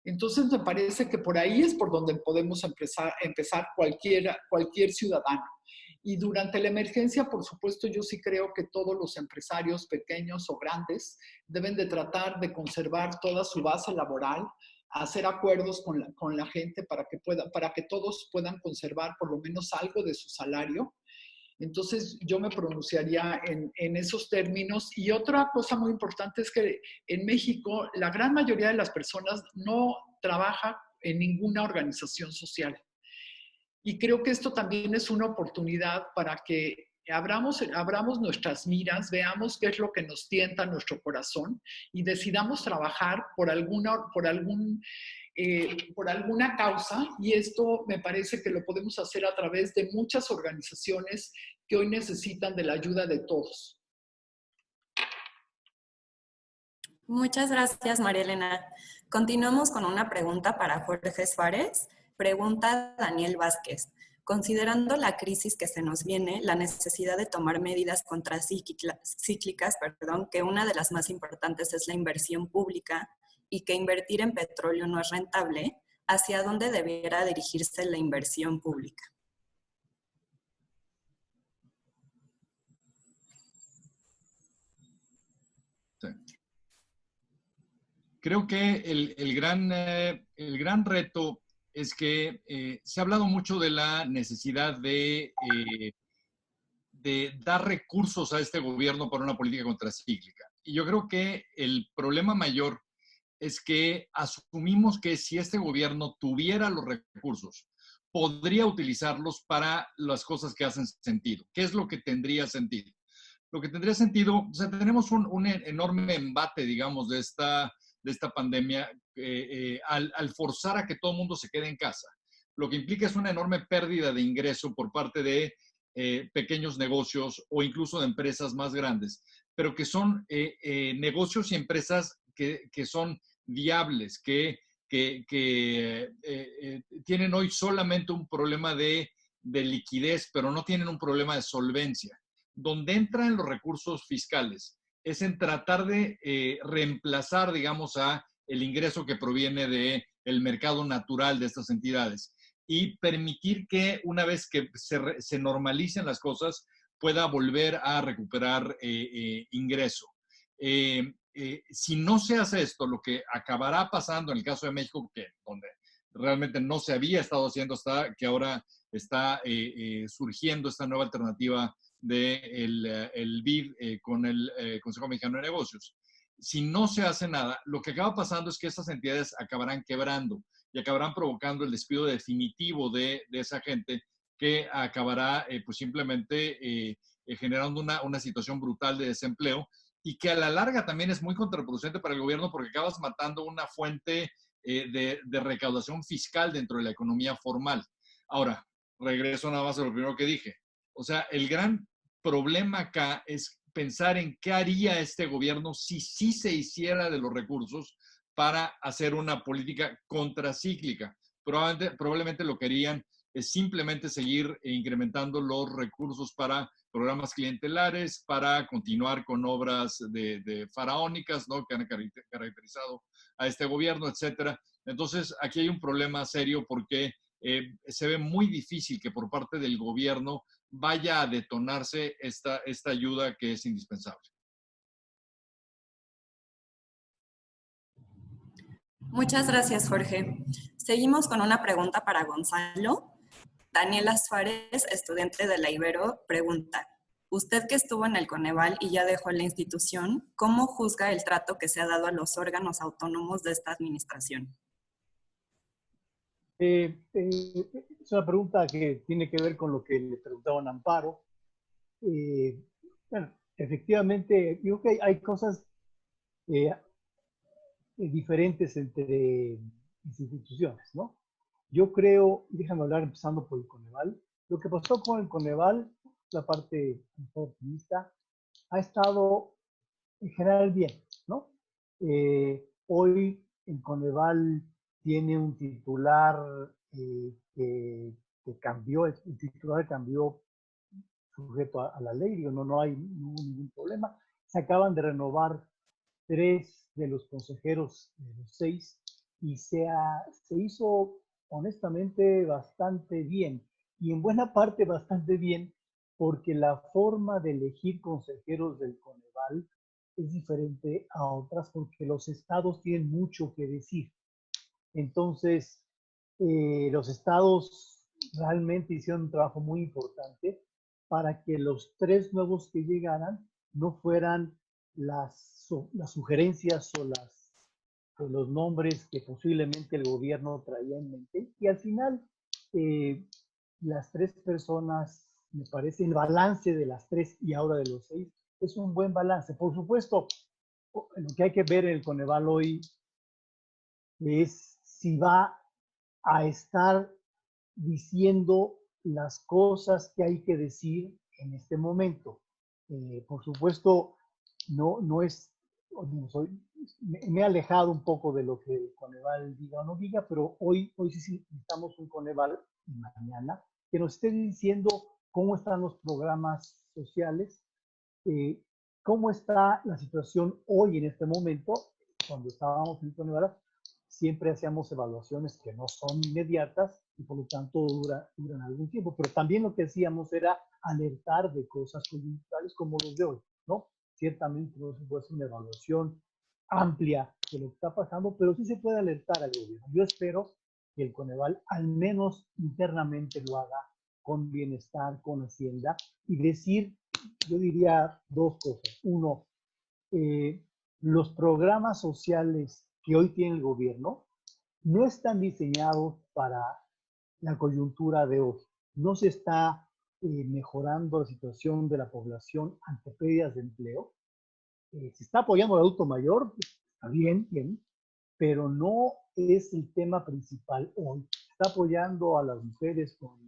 Entonces me parece que por ahí es por donde podemos empezar cualquier ciudadano. Y durante la emergencia, por supuesto, yo sí creo que todos los empresarios, pequeños o grandes, deben de tratar de conservar toda su base laboral, hacer acuerdos con la gente para que todos puedan conservar por lo menos algo de su salario. Entonces yo me pronunciaría en esos términos. Y otra cosa muy importante es que en México la gran mayoría de las personas no trabaja en ninguna organización social. Y creo que esto también es una oportunidad para que abramos nuestras miras, veamos qué es lo que nos tienta nuestro corazón y decidamos trabajar por alguna causa. Y esto me parece que lo podemos hacer a través de muchas organizaciones que hoy necesitan de la ayuda de todos. Muchas gracias, María Elena. Continuamos con una pregunta para Jorge Suárez. Pregunta Daniel Vázquez. Considerando la crisis que se nos viene, la necesidad de tomar medidas contracíclicas, que una de las más importantes es la inversión pública y que invertir en petróleo no es rentable, ¿hacia dónde debiera dirigirse la inversión pública? Sí. Creo que el gran reto es que se ha hablado mucho de la necesidad de dar recursos a este gobierno para una política contracíclica. Y yo creo que el problema mayor es que asumimos que si este gobierno tuviera los recursos, podría utilizarlos para las cosas que hacen sentido. ¿Qué es lo que tendría sentido? Lo que tendría sentido, o sea, tenemos un enorme embate, digamos, de esta pandemia al forzar a que todo el mundo se quede en casa. Lo que implica es una enorme pérdida de ingreso por parte de pequeños negocios o incluso de empresas más grandes, pero que son negocios y empresas que son viables, que tienen hoy solamente un problema de liquidez, pero no tienen un problema de solvencia. Donde entran los recursos fiscales es en tratar de reemplazar, digamos, a el ingreso que proviene del mercado natural de estas entidades y permitir que una vez que se normalicen las cosas, pueda volver a recuperar ingreso. Si no se hace esto, lo que acabará pasando en el caso de México, donde realmente no se había estado haciendo, hasta que ahora está surgiendo esta nueva alternativa del BID con el Consejo Mexicano de Negocios. Si no se hace nada, lo que acaba pasando es que estas entidades acabarán quebrando y acabarán provocando el despido definitivo de esa gente, que acabará pues simplemente generando una situación brutal de desempleo, y que a la larga también es muy contraproducente para el gobierno, porque acabas matando una fuente de recaudación fiscal dentro de la economía formal. Ahora, regreso nada más a lo primero que dije. O sea, el gran problema acá es pensar en qué haría este gobierno si sí se hiciera de los recursos para hacer una política contracíclica. Probablemente lo que harían es simplemente seguir incrementando los recursos para programas clientelares, para continuar con obras faraónicas, ¿no?, que han caracterizado a este gobierno, etcétera. Entonces, aquí hay un problema serio, porque se ve muy difícil que por parte del gobierno vaya a detonarse esta ayuda que es indispensable. Muchas gracias, Jorge. Seguimos con una pregunta para Gonzalo. Daniela Suárez, estudiante de la Ibero, pregunta: usted que estuvo en el Coneval y ya dejó la institución, ¿cómo juzga el trato que se ha dado a los órganos autónomos de esta administración? Es una pregunta que tiene que ver con lo que le preguntaban a Amparo. Bueno, efectivamente, yo creo que hay cosas diferentes entre instituciones, ¿no? Yo creo, déjame hablar empezando por el Coneval. Lo que pasó con el Coneval, la parte optimista, ha estado en general bien, ¿no? Hoy el Coneval tiene un titular que cambió, el titular cambió sujeto a la ley, digo, no hay ningún problema. Se acaban de renovar 3 de los consejeros de los 6 y se hizo honestamente bastante bien, y en buena parte bastante bien, porque la forma de elegir consejeros del Coneval es diferente a otras, porque los estados tienen mucho que decir. Entonces, los estados realmente hicieron un trabajo muy importante para que los 3 nuevos que llegaran no fueran las sugerencias o los nombres que posiblemente el gobierno traía en mente. Y al final, las 3 personas, me parece, el balance de las 3 y ahora de los 6 es un buen balance. Por supuesto, lo que hay que ver en el Coneval hoy es si va a estar diciendo las cosas que hay que decir en este momento. Por supuesto, no es, me he alejado un poco de lo que el Coneval diga o no diga, pero hoy sí necesitamos un Coneval, y mañana, que nos esté diciendo cómo están los programas sociales, cómo está la situación hoy en este momento. Cuando estábamos en el Coneval, siempre hacíamos evaluaciones que no son inmediatas y por lo tanto duran algún tiempo, pero también lo que hacíamos era alertar de cosas coyunturales como los de hoy, ¿no? Ciertamente no se puede hacer una evaluación amplia de lo que está pasando, pero sí se puede alertar al gobierno. Yo espero que el Coneval al menos internamente lo haga con bienestar, con Hacienda, y decir, yo diría 2 cosas. Uno, los programas sociales que hoy tiene el gobierno no están diseñados para la coyuntura de hoy. No se está mejorando la situación de la población ante pérdidas de empleo. Se está apoyando al adulto mayor, está bien, pero no es el tema principal hoy. Está apoyando a las mujeres con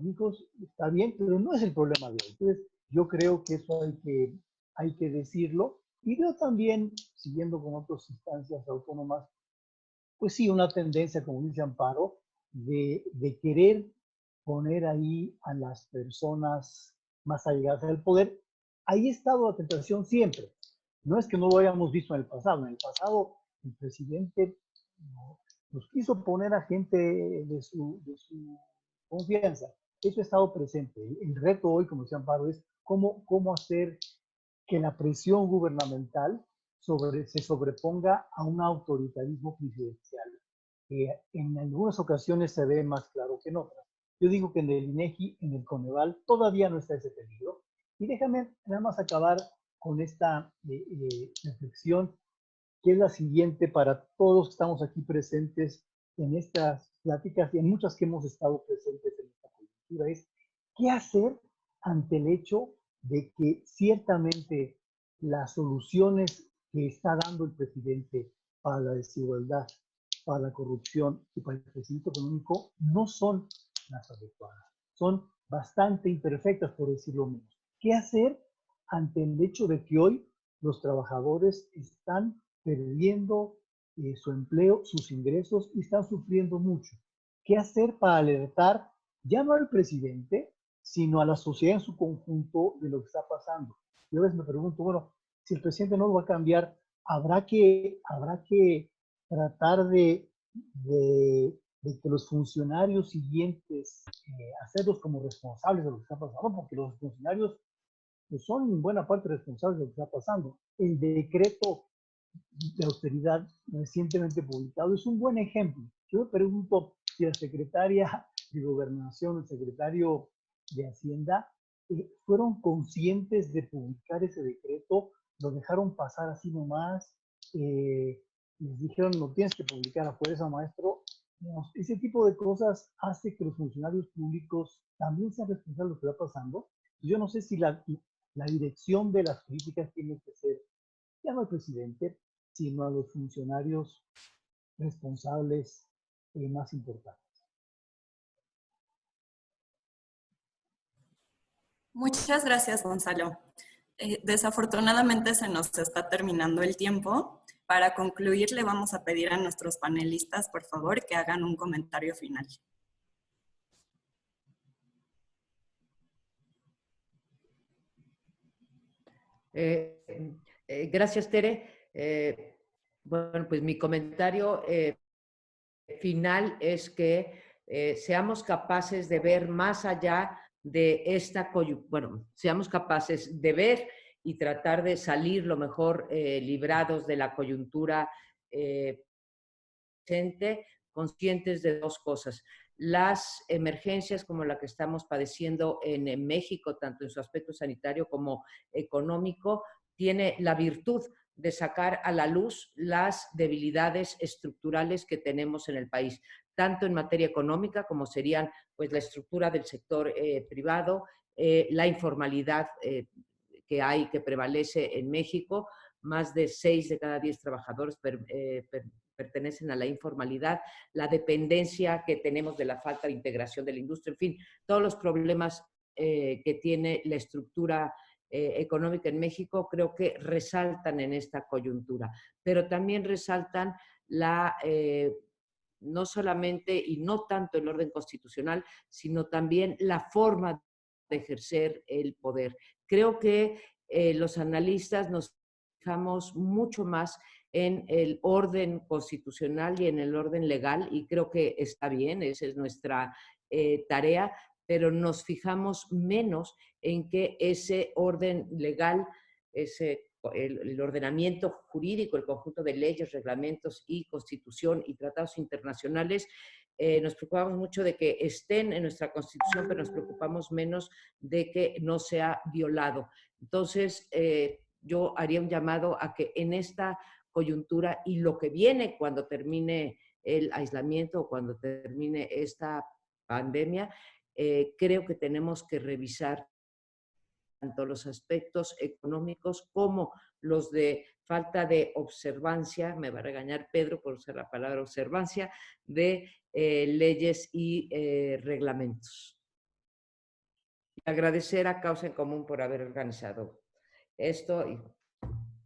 hijos, está bien, pero no es el problema de hoy. Entonces, yo creo que eso hay que decirlo. Y veo también, siguiendo con otras instancias autónomas, pues sí, una tendencia, como dice Amparo, de querer poner ahí a las personas más allegadas al poder. Ahí ha estado la tentación siempre. No es que no lo hayamos visto en el pasado. En el pasado, el presidente nos quiso poner a gente de su confianza. Eso ha estado presente. El reto hoy, como decía Amparo, es cómo hacer que la presión gubernamental se sobreponga a un autoritarismo presidencial, que en algunas ocasiones se ve más claro que en otras. Yo digo que en el INEGI, en el Coneval, todavía no está ese peligro. Y déjame nada más acabar con esta reflexión, que es la siguiente para todos que estamos aquí presentes en estas pláticas y en muchas que hemos estado presentes en esta coyuntura, es qué hacer ante el hecho de que ciertamente las soluciones que está dando el presidente para la desigualdad, para la corrupción y para el crecimiento económico no son las adecuadas. Son bastante imperfectas, por decirlo menos. ¿Qué hacer ante el hecho de que hoy los trabajadores están perdiendo su empleo, sus ingresos y están sufriendo mucho? ¿Qué hacer para alertar ya no al presidente, sino a la sociedad en su conjunto de lo que está pasando? Yo a veces me pregunto, bueno, si el presidente no lo va a cambiar, habrá que tratar de que los funcionarios siguientes hacerlos como responsables de lo que está pasando, porque los funcionarios pues, son en buena parte responsables de lo que está pasando. El decreto de austeridad recientemente publicado es un buen ejemplo. Yo me pregunto si la secretaria de Gobernación, el secretario de Hacienda, fueron conscientes de publicar ese decreto, lo dejaron pasar así nomás, les dijeron, no tienes que publicar a fuerza, maestro. Ese tipo de cosas hace que los funcionarios públicos también sean responsables de lo que está pasando. Yo no sé si la dirección de las políticas tiene que ser ya no al presidente, sino a los funcionarios responsables más importantes. Muchas gracias, Gonzalo. Desafortunadamente se nos está terminando el tiempo. Para concluir, le vamos a pedir a nuestros panelistas, por favor, que hagan un comentario final. Gracias, Tere. Bueno, pues mi comentario final es que seamos capaces de ver más allá de esta coyuntura, bueno, seamos capaces de ver y tratar de salir lo mejor librados de la coyuntura presente, conscientes de dos cosas. Las emergencias como la que estamos padeciendo en México, tanto en su aspecto sanitario como económico, tiene la virtud de sacar a la luz las debilidades estructurales que tenemos en el país, tanto en materia económica como serían pues, la estructura del sector privado, la informalidad que prevalece en México. Más de 6 de cada 10 trabajadores pertenecen a la informalidad, la dependencia que tenemos de la falta de integración de la industria, en fin, todos los problemas que tiene la estructura económica en México creo que resaltan en esta coyuntura, pero también resaltan no solamente y no tanto el orden constitucional, sino también la forma de ejercer el poder. Creo que los analistas nos fijamos mucho más en el orden constitucional y en el orden legal, y creo que está bien, esa es nuestra tarea, pero nos fijamos menos en que ese orden legal, el ordenamiento jurídico, el conjunto de leyes, reglamentos y constitución y tratados internacionales, nos preocupamos mucho de que estén en nuestra Constitución, pero nos preocupamos menos de que no sea violado. Entonces, yo haría un llamado a que en esta coyuntura y lo que viene cuando termine el aislamiento o cuando termine esta pandemia, creo que tenemos que revisar tanto los aspectos económicos como los de falta de observancia, me va a regañar Pedro por usar la palabra observancia, de leyes y reglamentos. Y agradecer a Causa en Común por haber organizado esto y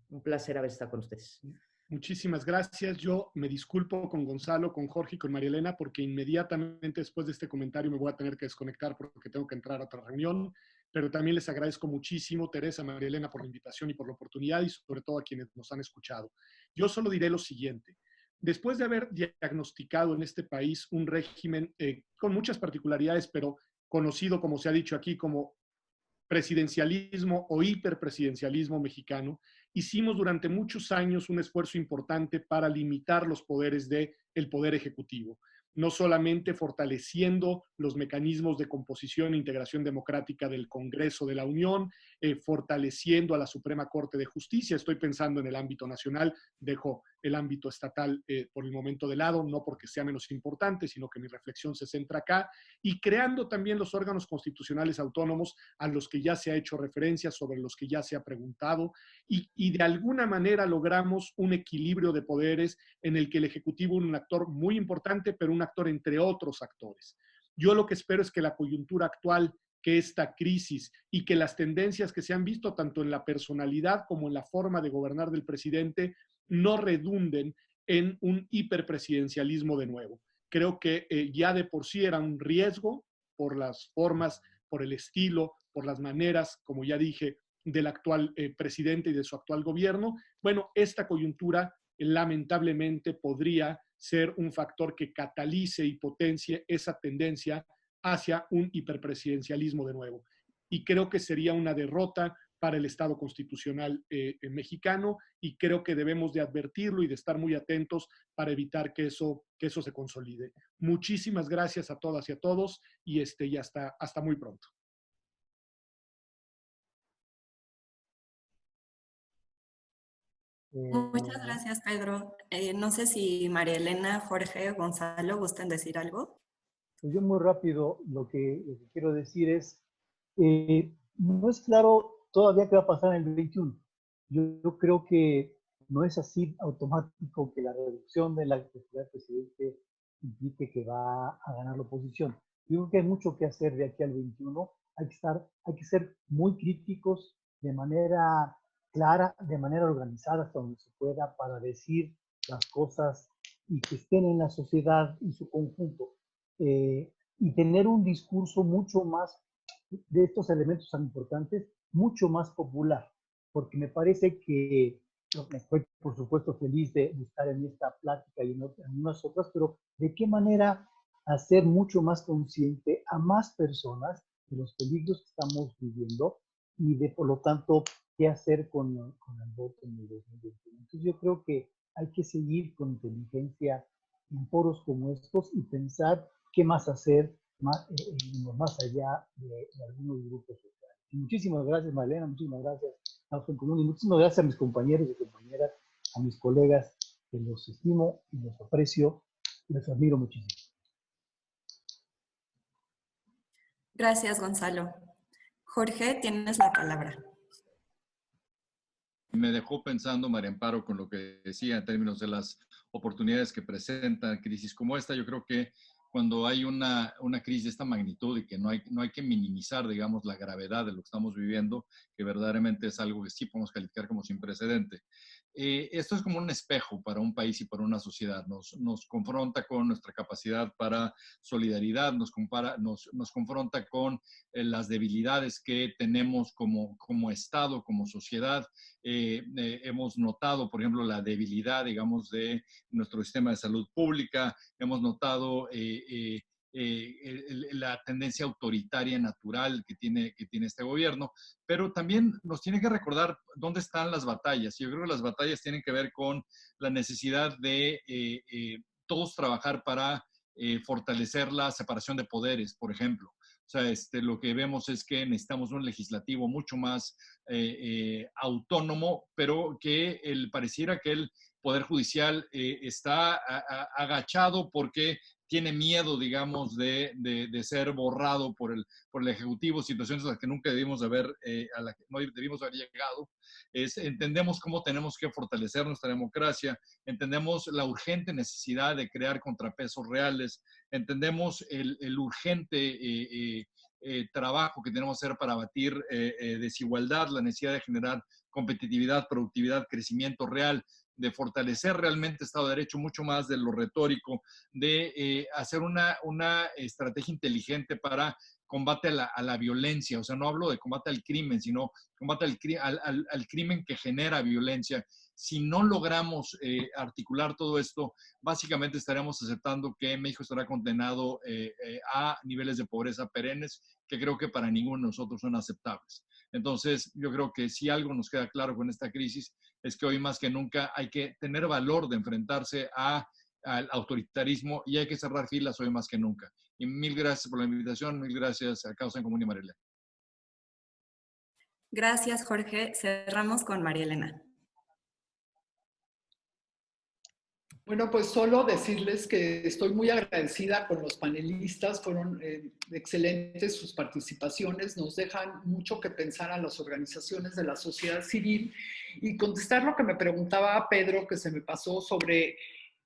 un placer haber estado con ustedes. Muchísimas gracias. Yo me disculpo con Gonzalo, con Jorge y con María Elena porque inmediatamente después de este comentario me voy a tener que desconectar porque tengo que entrar a otra reunión, pero también les agradezco muchísimo, Teresa, María Elena, por la invitación y por la oportunidad y sobre todo a quienes nos han escuchado. Yo solo diré lo siguiente. Después de haber diagnosticado en este país un régimen con muchas particularidades, pero conocido, como se ha dicho aquí, como presidencialismo o hiperpresidencialismo mexicano, hicimos durante muchos años un esfuerzo importante para limitar los poderes del Poder Ejecutivo, no solamente fortaleciendo los mecanismos de composición e integración democrática del Congreso de la Unión, fortaleciendo a la Suprema Corte de Justicia. Estoy pensando en el ámbito nacional, dejo el ámbito estatal por el momento de lado, no porque sea menos importante, sino que mi reflexión se centra acá, y creando también los órganos constitucionales autónomos a los que ya se ha hecho referencia, sobre los que ya se ha preguntado, y de alguna manera logramos un equilibrio de poderes en el que el Ejecutivo es un actor muy importante, pero un actor entre otros actores. Yo lo que espero es que la coyuntura actual, que esta crisis y que las tendencias que se han visto tanto en la personalidad como en la forma de gobernar del presidente no redunden en un hiperpresidencialismo de nuevo. Creo que ya de por sí era un riesgo por las formas, por el estilo, por las maneras, como ya dije, del actual presidente y de su actual gobierno. Bueno, esta coyuntura lamentablemente podría ser un factor que catalice y potencie esa tendencia hacia un hiperpresidencialismo de nuevo. Y creo que sería una derrota para el Estado constitucional mexicano, y creo que debemos de advertirlo y de estar muy atentos para evitar que eso se consolide. Muchísimas gracias a todas y a todos, y hasta muy pronto. Muchas gracias, Pedro. No sé si María Elena, Jorge, Gonzalo gustan decir algo. Pues yo muy rápido lo que quiero decir es, no es claro todavía qué va a pasar en el 21. Yo creo que no es así automático que la reducción de la popularidad del presidente implique que va a ganar la oposición. Yo creo que hay mucho que hacer de aquí al 21. Hay que ser muy críticos de manera clara, de manera organizada hasta donde se pueda, para decir las cosas y que estén en la sociedad en su conjunto. Y tener un discurso mucho más de estos elementos tan importantes, mucho más popular, porque me parece que estoy, por supuesto, feliz de estar en esta plática y en unas otras, pero ¿de qué manera hacer mucho más consciente a más personas de los peligros que estamos viviendo y de, por lo tanto, qué hacer con el voto en el 2021? Entonces yo creo que hay que seguir con inteligencia en foros como estos y pensar qué más hacer más allá de algunos grupos sociales. Y muchísimas gracias, Malena, muchísimas gracias, Causa en Común, y muchísimas gracias a mis compañeros y compañeras, a mis colegas, que los estimo y los aprecio y los admiro muchísimo. Gracias, Gonzalo. Jorge, tienes la palabra. Me dejó pensando, María Amparo, con lo que decía en términos de las oportunidades que presentan crisis como esta. Yo creo que cuando hay una crisis de esta magnitud y que no hay que minimizar, digamos, la gravedad de lo que estamos viviendo, que verdaderamente es algo que sí podemos calificar como sin precedente. Esto es como un espejo para un país y para una sociedad. Nos confronta con nuestra capacidad para solidaridad, nos confronta con las debilidades que tenemos como Estado, como sociedad. Hemos notado, por ejemplo, la debilidad, digamos, de nuestro sistema de salud pública. Hemos notado la tendencia autoritaria natural que tiene este gobierno, pero también nos tiene que recordar dónde están las batallas. Yo creo que las batallas tienen que ver con la necesidad de todos trabajar para fortalecer la separación de poderes, por ejemplo. O sea, lo que vemos es que necesitamos un legislativo mucho más autónomo, pero que pareciera que el Poder Judicial está agachado porque tiene miedo, digamos, de ser borrado por el Ejecutivo, situaciones a las que nunca debimos haber, a las que no debimos haber llegado. Entendemos cómo tenemos que fortalecer nuestra democracia, entendemos la urgente necesidad de crear contrapesos reales, entendemos el urgente trabajo que tenemos que hacer para abatir desigualdad, la necesidad de generar competitividad, productividad, crecimiento real, de fortalecer realmente Estado de Derecho, mucho más de lo retórico, de hacer una estrategia inteligente para combate a la violencia. O sea, no hablo de combate al crimen, sino combate al crimen que genera violencia. Si no logramos articular todo esto, básicamente estaremos aceptando que México estará condenado a niveles de pobreza perennes que creo que para ninguno de nosotros son aceptables. Entonces, yo creo que si algo nos queda claro con esta crisis es que hoy más que nunca hay que tener valor de enfrentarse al autoritarismo y hay que cerrar filas hoy más que nunca. Y mil gracias por la invitación, mil gracias a Causa en Común y María Elena. Gracias, Jorge. Cerramos con María Elena. Bueno, pues solo decirles que estoy muy agradecida con los panelistas, fueron excelentes sus participaciones, nos dejan mucho que pensar a las organizaciones de la sociedad civil y contestar lo que me preguntaba Pedro, que se me pasó sobre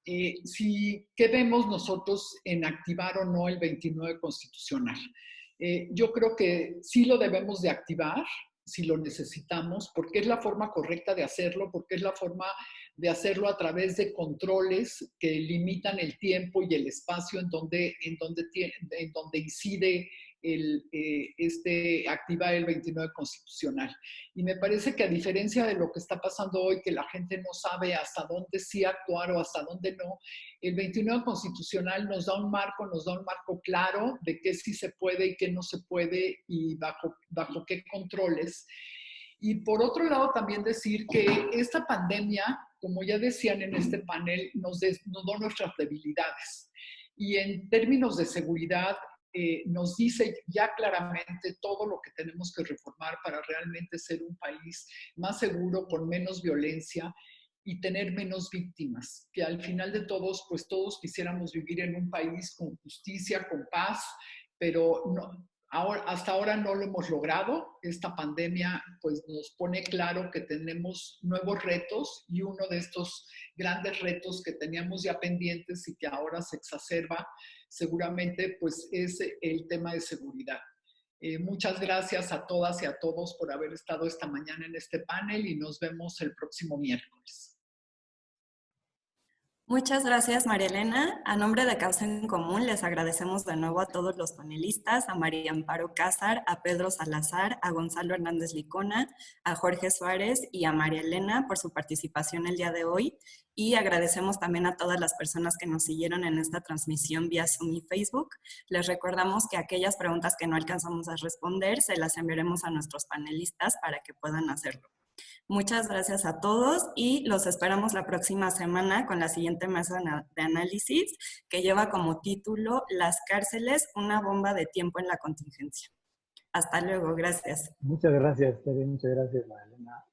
qué vemos nosotros en activar o no el 29 constitucional. Yo creo que sí lo debemos de activar, si lo necesitamos, porque es la forma correcta de hacerlo, porque es la forma de hacerlo a través de controles que limitan el tiempo y el espacio en donde incide activar el 29 constitucional. Y me parece que a diferencia de lo que está pasando hoy, que la gente no sabe hasta dónde sí actuar o hasta dónde no, el 29 constitucional nos da un marco claro de qué sí se puede y qué no se puede y bajo qué controles. Y por otro lado, también decir que esta pandemia, como ya decían en este panel, nos desnudó nuestras debilidades. Y en términos de seguridad, nos dice ya claramente todo lo que tenemos que reformar para realmente ser un país más seguro, con menos violencia y tener menos víctimas. Que al final de todos, pues todos quisiéramos vivir en un país con justicia, con paz, pero no. Hasta ahora no lo hemos logrado. Esta pandemia pues, nos pone claro que tenemos nuevos retos y uno de estos grandes retos que teníamos ya pendientes y que ahora se exacerba seguramente pues, es el tema de seguridad. Muchas gracias a todas y a todos por haber estado esta mañana en este panel y nos vemos el próximo miércoles. Muchas gracias, María Elena. A nombre de Causa en Común, les agradecemos de nuevo a todos los panelistas, a María Amparo Cázar, a Pedro Salazar, a Gonzalo Hernández Licona, a Jorge Suárez y a María Elena por su participación el día de hoy. Y agradecemos también a todas las personas que nos siguieron en esta transmisión vía Zoom y Facebook. Les recordamos que aquellas preguntas que no alcanzamos a responder, se las enviaremos a nuestros panelistas para que puedan hacerlo. Muchas gracias a todos y los esperamos la próxima semana con la siguiente mesa de análisis que lleva como título Las cárceles, una bomba de tiempo en la contingencia. Hasta luego, gracias. Muchas gracias, Tere, muchas gracias, Magdalena.